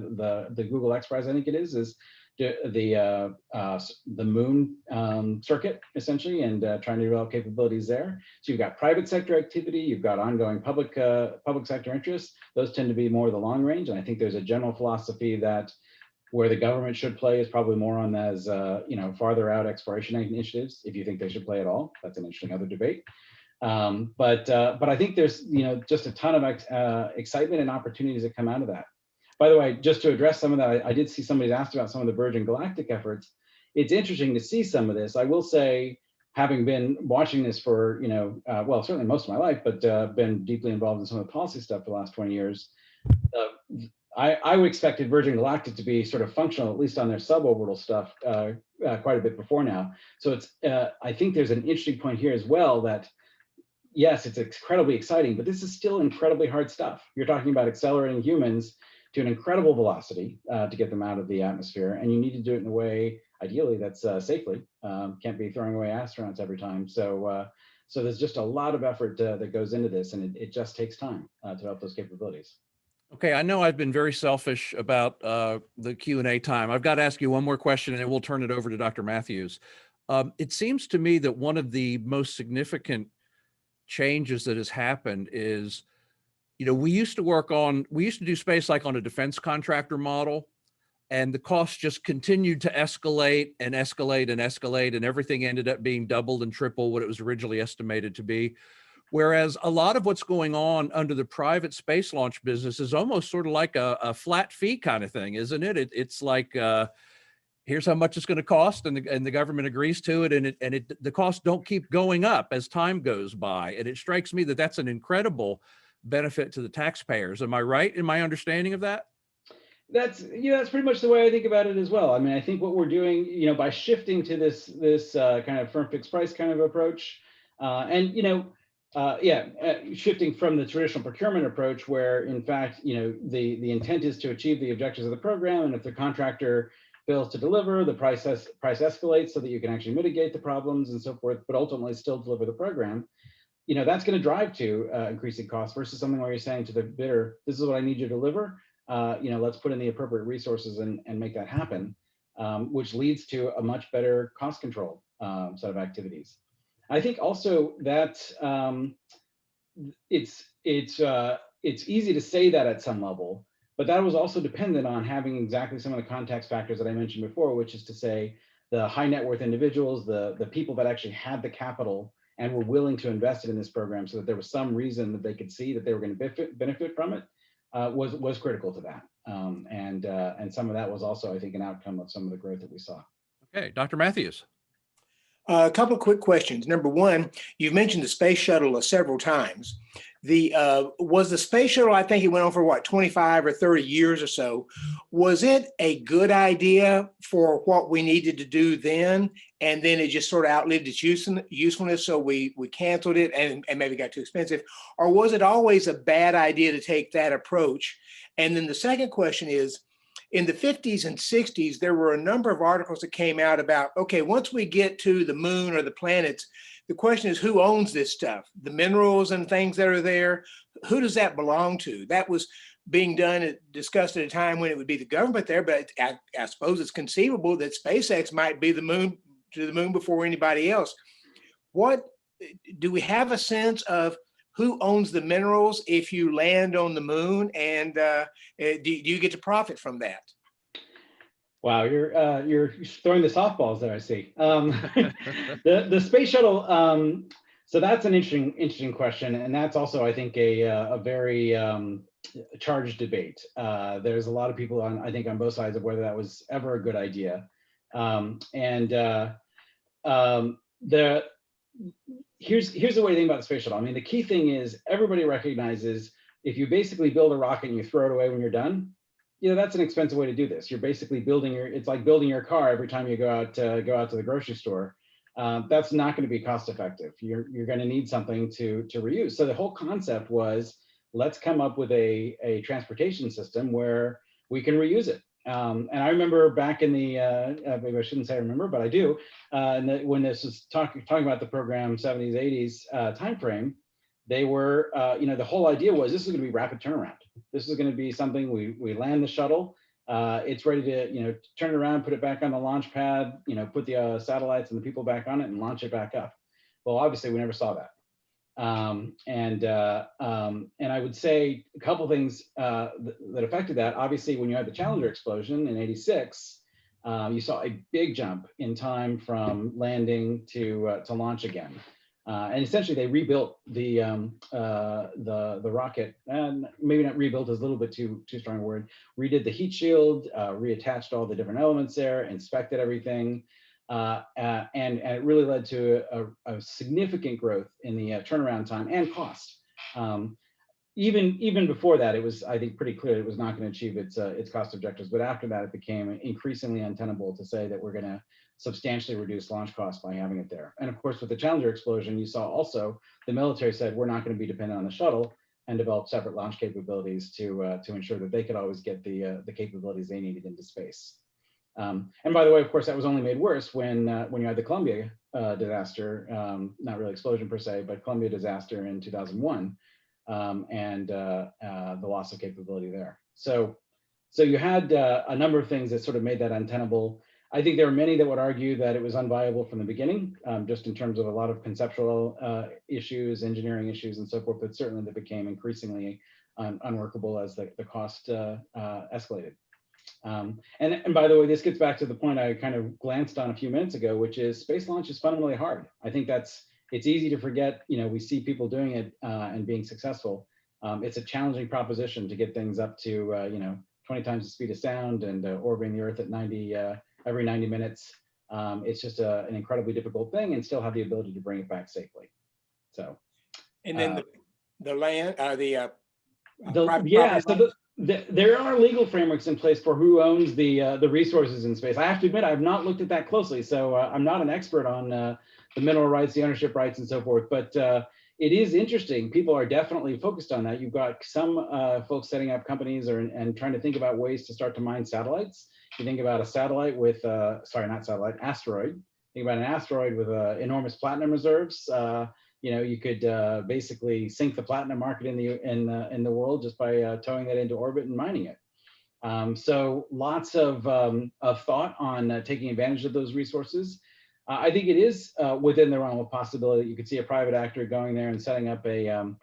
the Google X Prize, I think it is the moon circuit essentially, and trying to develop capabilities there. So you've got private sector activity, you've got ongoing public sector interests. Those tend to be more the long range, and I think there's a general philosophy that where the government should play is probably more on those farther out exploration initiatives. If you think they should play at all, that's an interesting other debate. But I think there's just a ton of excitement and opportunities that come out of that. By the way, just to address some of that, I did see somebody asked about some of the Virgin Galactic efforts. It's interesting to see some of this. I will say, having been watching this for, well, certainly most of my life, but been deeply involved in some of the policy stuff for the last 20 years, I would expected Virgin Galactic to be sort of functional, at least on their suborbital stuff, quite a bit before now. So it's, I think there's an interesting point here as well that, yes, it's incredibly exciting, but this is still incredibly hard stuff. You're talking about accelerating humans to an incredible velocity to get them out of the atmosphere. And you need to do it in a way, ideally, that's safely. Can't be throwing away astronauts every time. So there's just a lot of effort that goes into this, and it just takes time to develop those capabilities. Okay, I know I've been very selfish about the Q&A time. I've got to ask you one more question and then we'll turn it over to Dr. Matthews. It seems to me that one of the most significant changes that has happened is, we used to do space like on a defense contractor model, and the costs just continued to escalate and escalate and escalate, and everything ended up being doubled and triple what it was originally estimated to be. Whereas a lot of what's going on under the private space launch business is almost sort of like a flat fee kind of thing, isn't it? It's like, here's how much it's going to cost, and the government agrees to it, and the costs don't keep going up as time goes by. And it strikes me that that's an incredible benefit to the taxpayers. Am I right in my understanding of that? That's pretty much the way I think about it as well. I mean, I think what we're doing, by shifting to this kind of firm fixed price kind of approach, shifting from the traditional procurement approach, where in fact, the intent is to achieve the objectives of the program, and if the contractor fails to deliver, the price escalates so that you can actually mitigate the problems and so forth, but ultimately still deliver the program. That's going to drive to increasing costs versus something where you're saying to the bidder, this is what I need you to deliver. Let's put in the appropriate resources and make that happen, which leads to a much better cost control set of activities. I think also that it's easy to say that at some level, but that was also dependent on having exactly some of the context factors that I mentioned before, which is to say the high net worth individuals, the people that actually had the capital and were willing to invest in this program, so that there was some reason that they could see that they were going to benefit from it, was critical to that. And some of that was also, I think, an outcome of some of the growth that we saw. Okay, Dr. Matthews. A couple of quick questions. Number one, you've mentioned the space shuttle several times. Was the space shuttle, I think it went on for what, 25 or 30 years or so. Was it a good idea for what we needed to do then? And then it just sort of outlived its usefulness, so we canceled it and maybe got too expensive? Or was it always a bad idea to take that approach? And then the second question is, in the 50s and 60s, there were a number of articles that came out about, okay, once we get to the moon or the planets, the question is, who owns this stuff? The minerals and things that are there, who does that belong to? That was being discussed at a time when it would be the government there, but I suppose it's conceivable that SpaceX might be to the moon before anybody else. What do we have a sense of who owns the minerals if you land on the moon, and do you get to profit from that? Wow, you're throwing the softballs there, I see. The space shuttle. So that's an interesting question, and that's also, I think, a very charged debate. There's a lot of people I think on both sides of whether that was ever a good idea. Here's the way to think about the space shuttle. I mean, the key thing is everybody recognizes if you basically build a rocket and you throw it away when you're done, that's an expensive way to do this. You're basically it's like building your car every time you go out to the grocery store. That's not going to be cost effective. You're going to need something to reuse. So the whole concept was, let's come up with a transportation system where we can reuse it. And I remember back in the, maybe I shouldn't say I remember, but I do, when this was talking about the program 70s, 80s timeframe, they were, the whole idea was this is going to be rapid turnaround. This is going to be something we land the shuttle, it's ready to, turn it around, put it back on the launch pad, put the satellites and the people back on it and launch it back up. Well, obviously we never saw that. And I would say a couple things that affected that. Obviously, when you had the Challenger explosion in '86, you saw a big jump in time from landing to launch again. And essentially, they rebuilt the rocket, and maybe not rebuilt is a little bit too strong a word. Redid the heat shield, reattached all the different elements there, inspected everything. And it really led to a significant growth in the turnaround time and cost. Even before that, it was, I think, pretty clear it was not going to achieve its cost objectives. But after that, it became increasingly untenable to say that we're going to substantially reduce launch costs by having it there. And of course, with the Challenger explosion, you saw also the military said we're not going to be dependent on the shuttle, and developed separate launch capabilities to ensure that they could always get the capabilities they needed into space. And by the way, of course, that was only made worse when you had the Columbia disaster, not really explosion per se, but Columbia disaster in 2001, and the loss of capability there. So you had a number of things that sort of made that untenable. I think there are many that would argue that it was unviable from the beginning, just in terms of a lot of conceptual issues, engineering issues, and so forth, but certainly that became increasingly unworkable as the cost escalated. And by the way, this gets back to the point I kind of glanced on a few minutes ago, which is space launch is fundamentally hard. I think it's easy to forget, we see people doing it and being successful. It's a challenging proposition to get things up to, 20 times the speed of sound and orbiting the Earth at every 90 minutes. It's just an incredibly difficult thing, and still have the ability to bring it back safely. So, and then the land, there are legal frameworks in place for who owns the resources in space. I have to admit, I've not looked at that closely, so I'm not an expert on the mineral rights, the ownership rights, and so forth. But it is interesting. People are definitely focused on that. You've got some folks setting up companies and trying to think about ways to start to mine satellites. You think about a satellite with, asteroid. Think about an asteroid with enormous platinum reserves. You could basically sink the platinum market in the world just by towing that into orbit and mining it. So lots of thought on taking advantage of those resources. I think it is within the realm of possibility. You could see a private actor going there and setting up a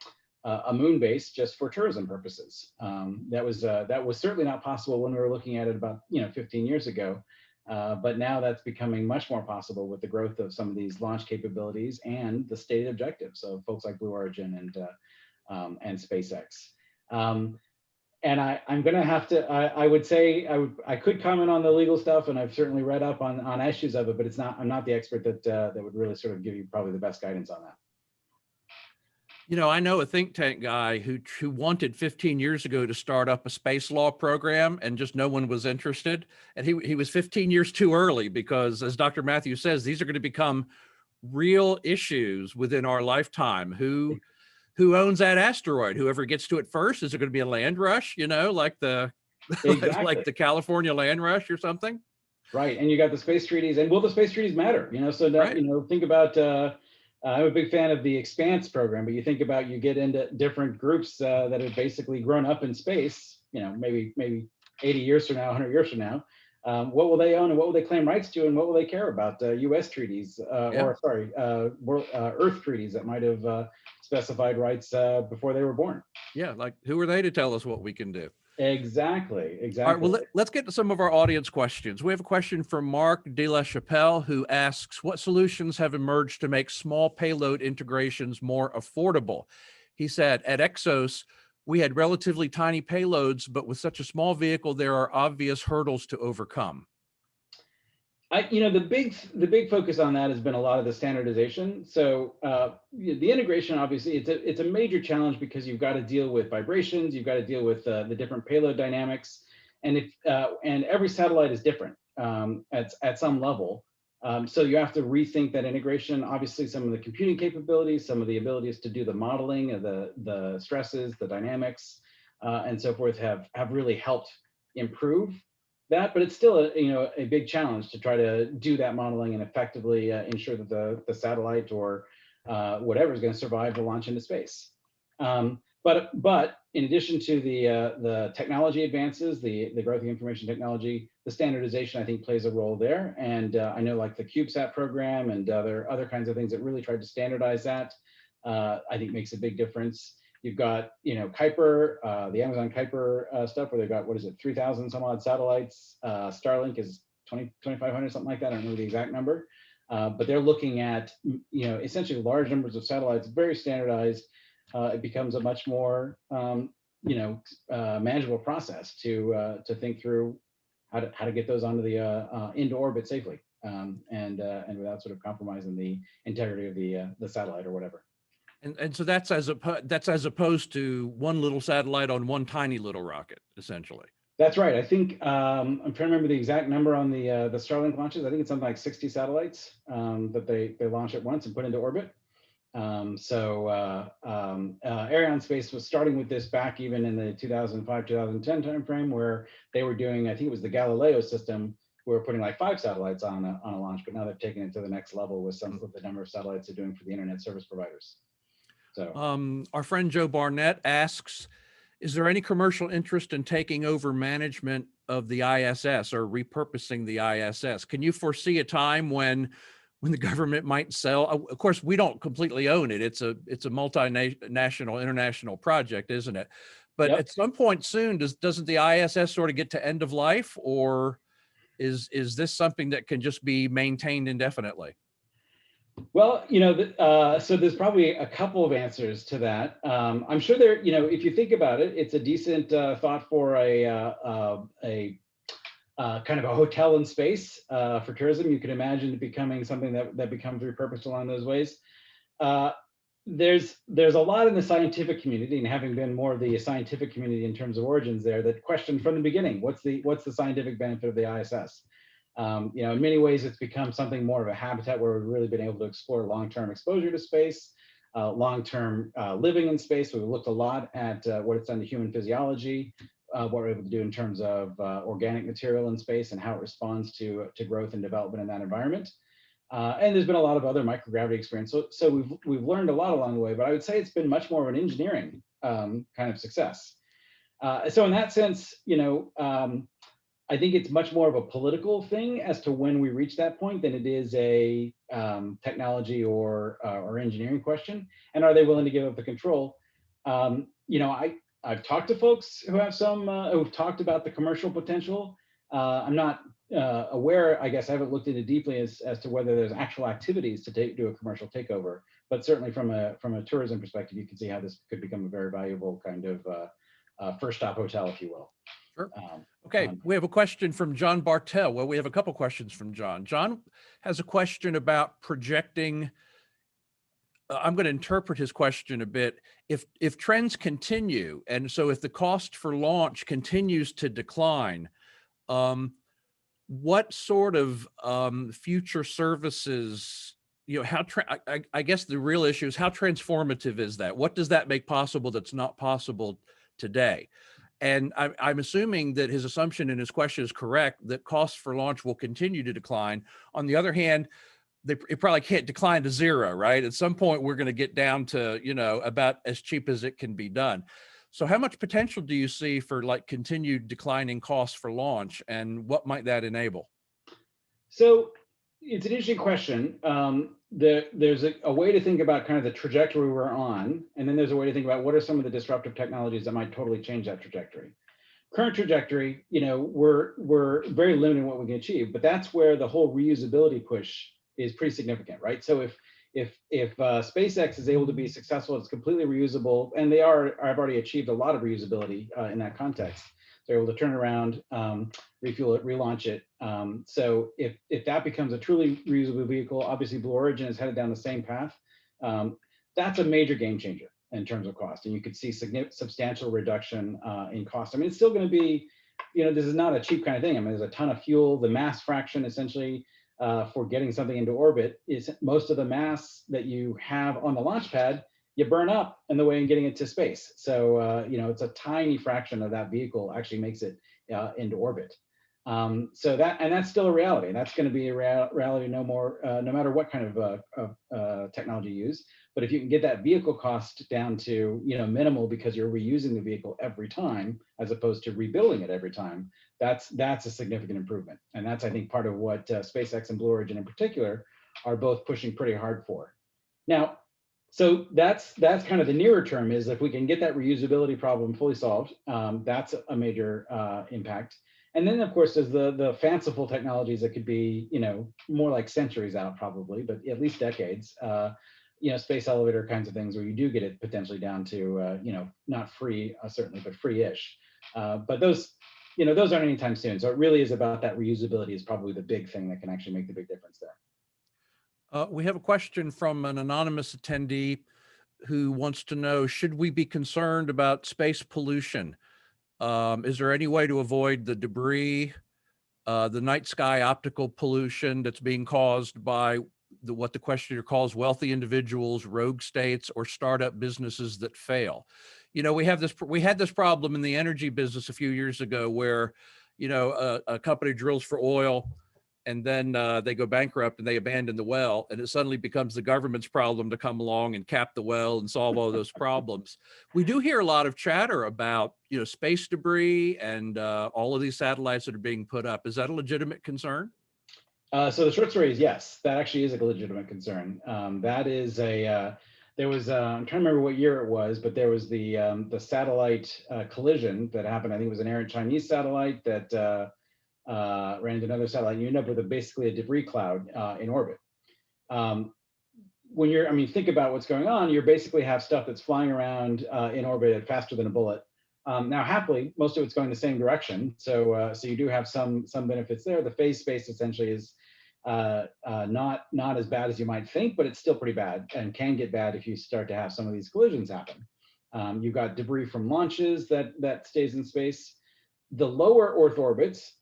moon base just for tourism purposes. That was certainly not possible when we were looking at it about 15 years ago. But now that's becoming much more possible with the growth of some of these launch capabilities and the stated objectives of folks like Blue Origin and SpaceX. And I'm going to have to, I would say, I could comment on the legal stuff, and I've certainly read up on issues of it, but I'm not the expert that would really sort of give you probably the best guidance on that. I know a think tank guy who wanted 15 years ago to start up a space law program, and just no one was interested. And he was 15 years too early, because, as Dr. Matthews says, these are going to become real issues within our lifetime. Who owns that asteroid? Whoever gets to it first? Is it going to be a land rush? Like the Exactly. like the California land rush or something? Right. And you got the space treaties, and will the space treaties matter? So that, right. Think about. I'm a big fan of the Expanse program, but you think about, you get into different groups that have basically grown up in space. Maybe 80 years from now, 100 years from now. What will they own, and what will they claim rights to, and what will they care about? U.S. treaties, Earth treaties that might have specified rights before they were born. Yeah, like, who are they to tell us what we can do? Exactly. All right, well, let's get to some of our audience questions. We have a question from Mark De La Chapelle, who asks, what solutions have emerged to make small payload integrations more affordable? He said, at Exos, we had relatively tiny payloads, but with such a small vehicle, there are obvious hurdles to overcome. The big focus on that has been a lot of the standardization. So the integration, obviously, it's a major challenge, because you've got to deal with vibrations, you've got to deal with the different payload dynamics, and every satellite is different at some level. So you have to rethink that integration. Obviously, some of the computing capabilities, some of the abilities to do the modeling of the stresses, the dynamics, and so forth have really helped improve that, but it's still a big challenge to try to do that modeling and effectively ensure that the satellite or whatever is going to survive the launch into space. But in addition to the technology advances, the growth of information technology, the standardization, I think, plays a role there. And I know, like the CubeSat program and other kinds of things that really tried to standardize that, I think makes a big difference. You've got, Kuiper, the Amazon Kuiper stuff, where they've got, 3,000 some odd satellites. Starlink is 2,500, something like that. I don't know the exact number, but they're looking at, essentially large numbers of satellites, very standardized. It becomes a much more, manageable process to think through how to get those onto the into orbit safely, and without sort of compromising the integrity of the satellite or whatever. And so that's as opposed to one little satellite on one tiny little rocket, essentially. That's right. I think I'm trying to remember the exact number on the Starlink launches. I think it's something like 60 satellites that they launch at once and put into orbit. Arianespace was starting with this back even in the 2005-2010 timeframe, where they were doing, I think it was the Galileo system, we were putting like 5 satellites on a launch, but now they've taken it to the next level with some of the number of satellites they're doing for the internet service providers. So Our friend Joe Barnett asks, is there any commercial interest in taking over management of the ISS or repurposing the ISS? Can you foresee a time when the government might sell? Of course, we don't completely own it. It's a multinational, international project, isn't it? But Yep. at some point soon, doesn't the ISS sort of get to end of life, or is this something that can just be maintained indefinitely? Well, so there's probably a couple of answers to that. I'm sure there, if you think about it, it's a decent thought for a kind of a hotel in space for tourism. You could imagine it becoming something that becomes repurposed along those ways. There's a lot in the scientific community, and having been more of the scientific community in terms of origins there, that questioned from the beginning, what's the scientific benefit of the ISS? In many ways, it's become something more of a habitat where we've really been able to explore long-term exposure to space, long-term living in space. We've looked a lot at what it's done to human physiology, what we're able to do in terms of organic material in space and how it responds to growth and development in that environment. And there's been a lot of other microgravity experience. So we've learned a lot along the way, but I would say it's been much more of an engineering kind of success. So in that sense, I think it's much more of a political thing as to when we reach that point than it is a technology or engineering question. And are they willing to give up the control? I've talked to folks who have who've talked about the commercial potential. I'm not aware, I guess I haven't looked into deeply as to whether there's actual activities to do a commercial takeover, but certainly from a tourism perspective, you can see how this could become a very valuable kind of first stop hotel, if you will. Sure. Okay, we have a question from John Bartel. Well, we have a couple questions from John. John has a question about projecting. I'm going to interpret his question a bit. If trends continue, and so if the cost for launch continues to decline, what sort of future services, I guess the real issue is how transformative is that? What does that make possible that's not possible today? And I'm assuming that his assumption in his question is correct, that costs for launch will continue to decline. On the other hand, it probably can't decline to zero, right? At some point, we're going to get down to, about as cheap as it can be done. So how much potential do you see for continued declining costs for launch, and what might that enable? So it's an interesting question. There's a way to think about kind of the trajectory we're on, and then there's a way to think about what are some of the disruptive technologies that might totally change that trajectory. Current trajectory, we're very limited in what we can achieve, but that's where the whole reusability push is pretty significant, right? So if SpaceX is able to be successful, it's completely reusable, and I've already achieved a lot of reusability in that context. They're able to turn around, refuel it, relaunch it. So if that becomes a truly reusable vehicle, obviously Blue Origin is headed down the same path. That's a major game changer in terms of cost, and you could see substantial reduction in cost. I mean, it's still going to be, this is not a cheap kind of thing. I mean, there's a ton of fuel. The mass fraction essentially for getting something into orbit is most of the mass that you have on the launch pad, you burn up in the way in getting it to space. So, it's a tiny fraction of that vehicle actually makes it into orbit. So that's still a reality. That's going to be a reality no matter what kind of technology you use. But if you can get that vehicle cost down to minimal because you're reusing the vehicle every time as opposed to rebuilding it every time, that's a significant improvement. And that's, I think, part of what SpaceX and Blue Origin in particular are both pushing pretty hard for. Now, so that's kind of the nearer term, is if we can get that reusability problem fully solved, that's a major impact. And then, of course, there's the fanciful technologies that could be, more like centuries out probably, but at least decades. Space elevator kinds of things where you do get it potentially down to, not free, certainly, but free-ish. But those aren't anytime soon. So it really is about that reusability is probably the big thing that can actually make the big difference there. We have a question from an anonymous attendee who wants to know, should we be concerned about space pollution? Is there any way to avoid the debris, the night sky optical pollution that's being caused by what the questioner calls wealthy individuals, rogue states, or startup businesses that fail? We had this problem in the energy business a few years ago where, a company drills for oil, and then they go bankrupt and they abandon the well, and it suddenly becomes the government's problem to come along and cap the well and solve all those problems. We do hear a lot of chatter about, space debris and all of these satellites that are being put up. Is that a legitimate concern? So the short story is yes, that actually is a legitimate concern. That is there was, I'm trying to remember what year it was, but there was the satellite collision that happened. I think it was an errant Chinese satellite that ran into another satellite. You end up with basically a debris cloud in orbit. When think about what's going on, you basically have stuff that's flying around in orbit at faster than a bullet. Now, happily, most of it's going the same direction. So you do have some benefits there. The phase space essentially is not as bad as you might think, but it's still pretty bad and can get bad if you start to have some of these collisions happen. You've got debris from launches that stays in space. The lower Earth orbits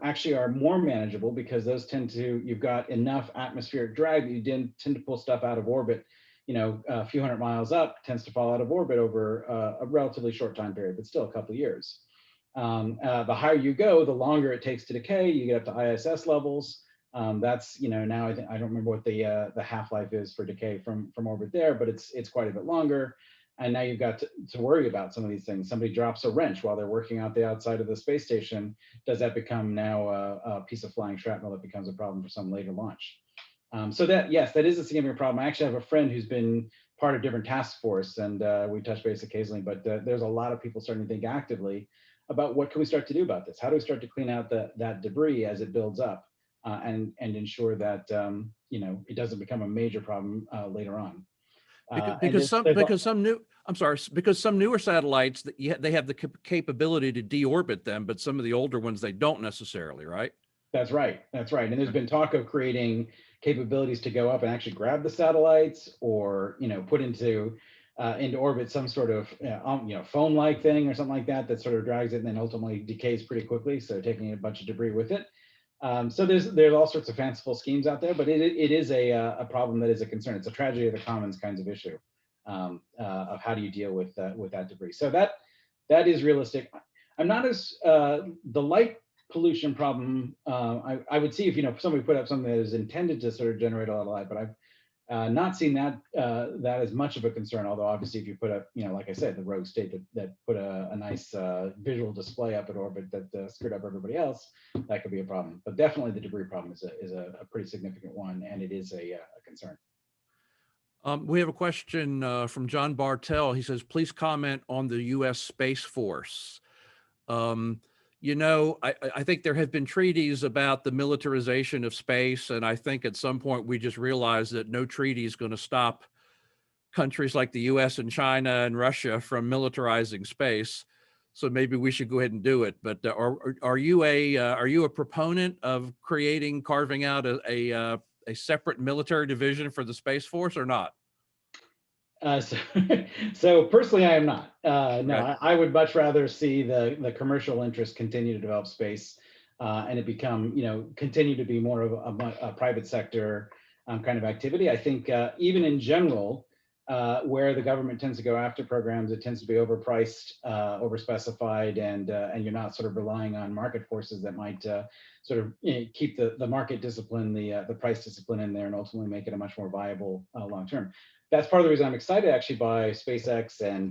actually are more manageable because those you've got enough atmospheric drag that you tend to pull stuff out of orbit. A few hundred miles up tends to fall out of orbit over a relatively short time period, but still a couple of years. The higher you go, the longer it takes to decay. You get up to ISS levels. That's now I don't remember what the half-life is for decay from orbit there, but it's quite a bit longer. And now you've got to worry about some of these things. Somebody drops a wrench while they're working out the outside of the space station. Does that become now a piece of flying shrapnel that becomes a problem for some later launch? So that is a significant problem. I actually have a friend who's been part of different task force, and we touch base occasionally, but there's a lot of people starting to think actively about what can we start to do about this? How do we start to clean out that debris as it builds up and ensure that it doesn't become a major problem later on? Because some newer satellites they have the capability to deorbit them, but some of the older ones they don't necessarily, right? That's right. And there's been talk of creating capabilities to go up and actually grab the satellites, or put into orbit some sort of foam-like thing or something like that sort of drags it and then ultimately decays pretty quickly. So taking a bunch of debris with it. So there's all sorts of fanciful schemes out there, but it is a problem that is a concern. It's a tragedy of the commons kinds of issue of how do you deal with that debris. So that is realistic. I'm not as the light pollution problem. I would see if somebody put up something that is intended to sort of generate a lot of light, but I've not seen that as much of a concern. Although obviously, if you put up, like I said, the rogue state that put a nice visual display up at orbit that screwed up everybody else, that could be a problem. But definitely, the debris problem is a pretty significant one, and it is a concern. We have a question from John Bartell. He says, "Please comment on the U.S. Space Force." I think there have been treaties about the militarization of space, and I think at some point we just realized that no treaty is going to stop countries like the US and China and Russia from militarizing space. So maybe we should go ahead and do it. But are you a proponent of carving out a separate military division for the Space Force or not? So personally, I am not. No, Okay. I would much rather see the commercial interest continue to develop space and it become, continue to be more of a private sector kind of activity. I think even in general, where the government tends to go after programs, it tends to be overpriced, overspecified, and you're not sort of relying on market forces that might sort of keep the market discipline, the price discipline in there, and ultimately make it a much more viable long term. That's part of the reason I'm excited actually by SpaceX and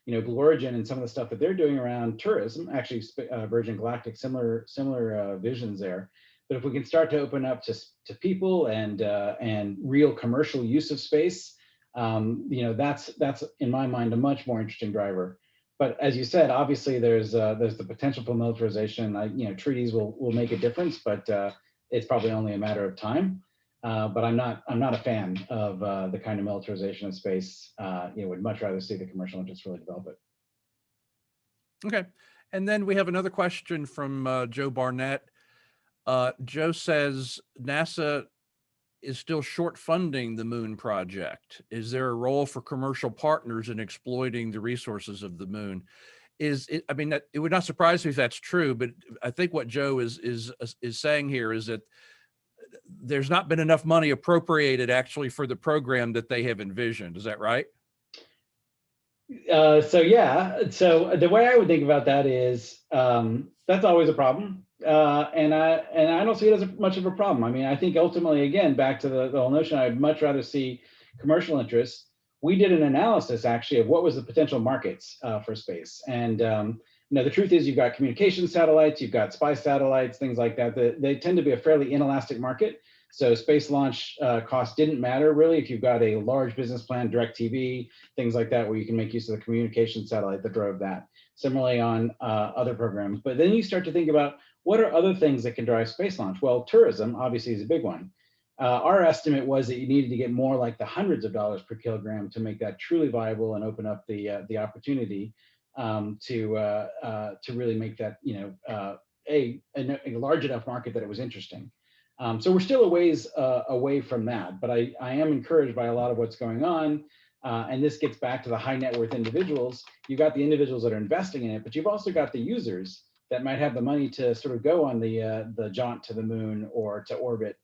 Blue Origin and some of the stuff that they're doing around tourism. Actually, Virgin Galactic, similar visions there. But if we can start to open up to people and real commercial use of space, that's in my mind a much more interesting driver. But as you said, obviously there's the potential for militarization. Treaties will make a difference, but it's probably only a matter of time. But I'm not a fan of the kind of militarization of space. Would much rather see the commercial interests really develop it. Okay. And then we have another question from Joe Barnett. Joe says NASA is still short funding the moon project. Is there a role for commercial partners in exploiting the resources of the moon? It would not surprise me if that's true, but I think what Joe is saying here is that there's not been enough money appropriated actually for the program that they have envisioned. Is that right? So the way I would think about that is that's always a problem. And I don't see it as much of a problem. I mean, I think ultimately, again, back to the whole notion, I'd much rather see commercial interests. We did an analysis actually of what was the potential markets for space. And the truth is you've got communication satellites, you've got spy satellites, things like that. They tend to be a fairly inelastic market. So space launch cost didn't matter really if you've got a large business plan, direct TV, things like that, where you can make use of the communication satellite that drove that. Similarly on other programs. But then you start to think about, what are other things that can drive space launch? Well, tourism obviously is a big one. Our estimate was that you needed to get more like the hundreds of dollars per kilogram to make that truly viable and open up the opportunity to really make that a large enough market that it was interesting. So we're still a ways away from that, but I am encouraged by a lot of what's going on. And this gets back to the high net worth individuals. You've got the individuals that are investing in it, but you've also got the users that might have the money to sort of go on the jaunt to the moon or to orbit.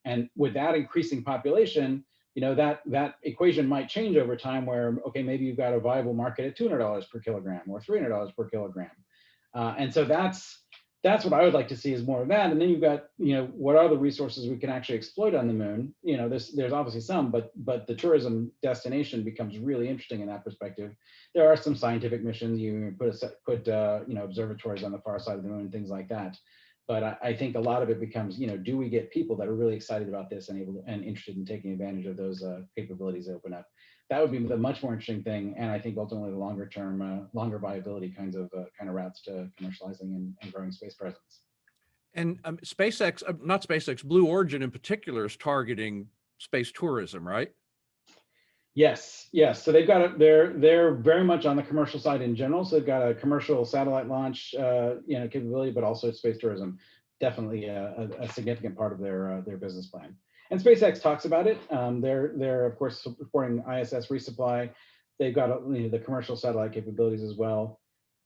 And with that increasing population, that equation might change over time where, okay, maybe you've got a viable market at $200 per kilogram or $300 per kilogram. And so that's what I would like to see, is more of that. And then you've got, what are the resources we can actually exploit on the moon? There's obviously some, but the tourism destination becomes really interesting in that perspective. There are some scientific missions. You put observatories on the far side of the moon, things like that. But I think a lot of it becomes, do we get people that are really excited about this and interested in taking advantage of those capabilities that open up? That would be the much more interesting thing, and I think ultimately the longer term, longer viability kinds of routes to commercializing and growing space presence. And SpaceX, not SpaceX, Blue Origin in particular is targeting space tourism, right? Yes. So they've got they're very much on the commercial side in general. So they've got a commercial satellite launch capability, but also space tourism. Definitely a significant part of their business plan. And SpaceX talks about it. They're of course supporting ISS resupply. They've got the commercial satellite capabilities as well.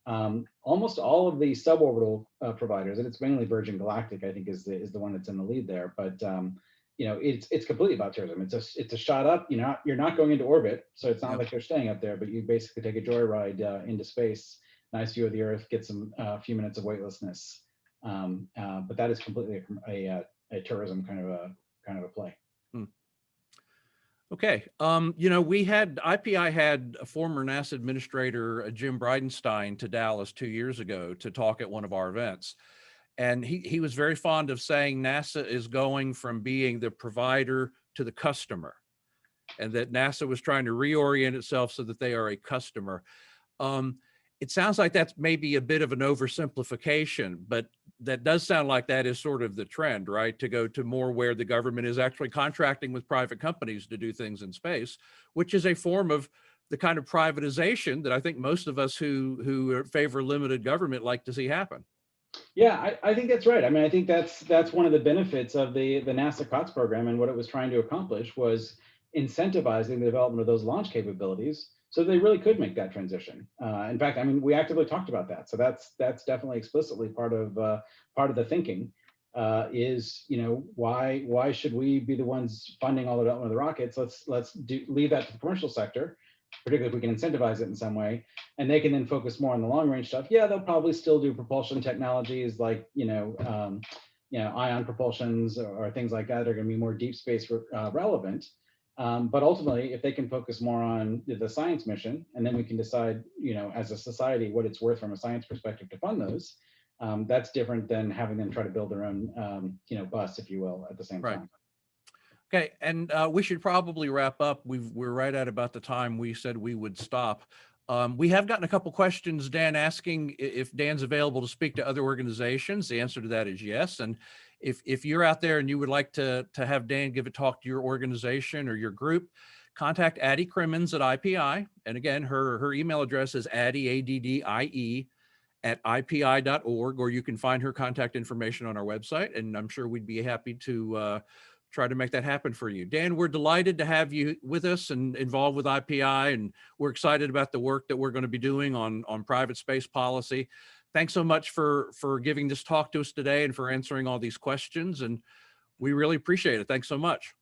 Almost all of the suborbital providers, and it's mainly Virgin Galactic, I think, is the one that's in the lead there. But it's completely about tourism. It's a shot up. You're not going into orbit, so it's not like they're staying up there. But you basically take a joyride into space, nice view of the Earth, get some few minutes of weightlessness. But that is completely a tourism kind of a play. Okay. IPI had a former NASA administrator, Jim Bridenstine, to Dallas 2 years ago to talk at one of our events. And he was very fond of saying NASA is going from being the provider to the customer, and that NASA was trying to reorient itself so that they are a customer. It sounds like that's maybe a bit of an oversimplification, but that does sound like that is sort of the trend, right? To go to more where the government is actually contracting with private companies to do things in space, which is a form of the kind of privatization that I think most of us who favor limited government like to see happen. Yeah, I think that's right. I mean, I think that's one of the benefits of the NASA Cots program, and what it was trying to accomplish was incentivizing the development of those launch capabilities so they really could make that transition. In fact, I mean, we actively talked about that. So that's definitely explicitly part of the thinking. Is why should we be the ones funding all the development of the rockets? Let's leave that to the commercial sector, particularly if we can incentivize it in some way, and they can then focus more on the long range stuff. Yeah, they'll probably still do propulsion technologies like ion propulsions or things like that are going to be more deep space relevant. But ultimately, if they can focus more on the science mission, and then we can decide, as a society, what it's worth from a science perspective to fund those, that's different than having them try to build their own, bus, if you will, at the same time. Okay, and we should probably wrap up. We're right at about the time we said we would stop. We have gotten a couple questions, Dan, asking if Dan's available to speak to other organizations. The answer to that is yes. And if you're out there and you would like to have Dan give a talk to your organization or your group, contact Addie Crimmins at IPI. And again, her email address is Addie, ADDIE, @ipi.org, or you can find her contact information on our website. And I'm sure we'd be happy to try to make that happen for you. Dan, we're delighted to have you with us and involved with IPI, and we're excited about the work that we're going to be doing on private space policy. Thanks so much for giving this talk to us today and for answering all these questions, and we really appreciate it. Thanks so much.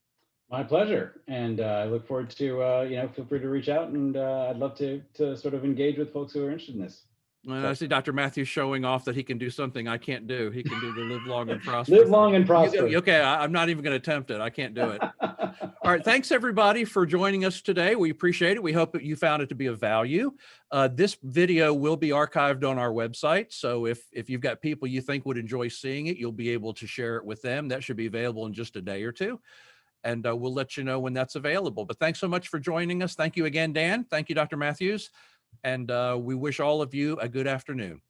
My pleasure, and I look forward to feel free to reach out, and I'd love to sort of engage with folks who are interested in this. I see Dr. Matthews showing off that he can do something I can't do. He can do the live long and prosper. Live long and prosper. Okay, I'm not even going to attempt it. I can't do it. All right, thanks everybody for joining us today. We appreciate it. We hope that you found it to be of value. This video will be archived on our website. So if you've got people you think would enjoy seeing it, you'll be able to share it with them. That should be available in just a day or two. And we'll let you know when that's available. But thanks so much for joining us. Thank you again, Dan. Thank you, Dr. Matthews. And we wish all of you a good afternoon.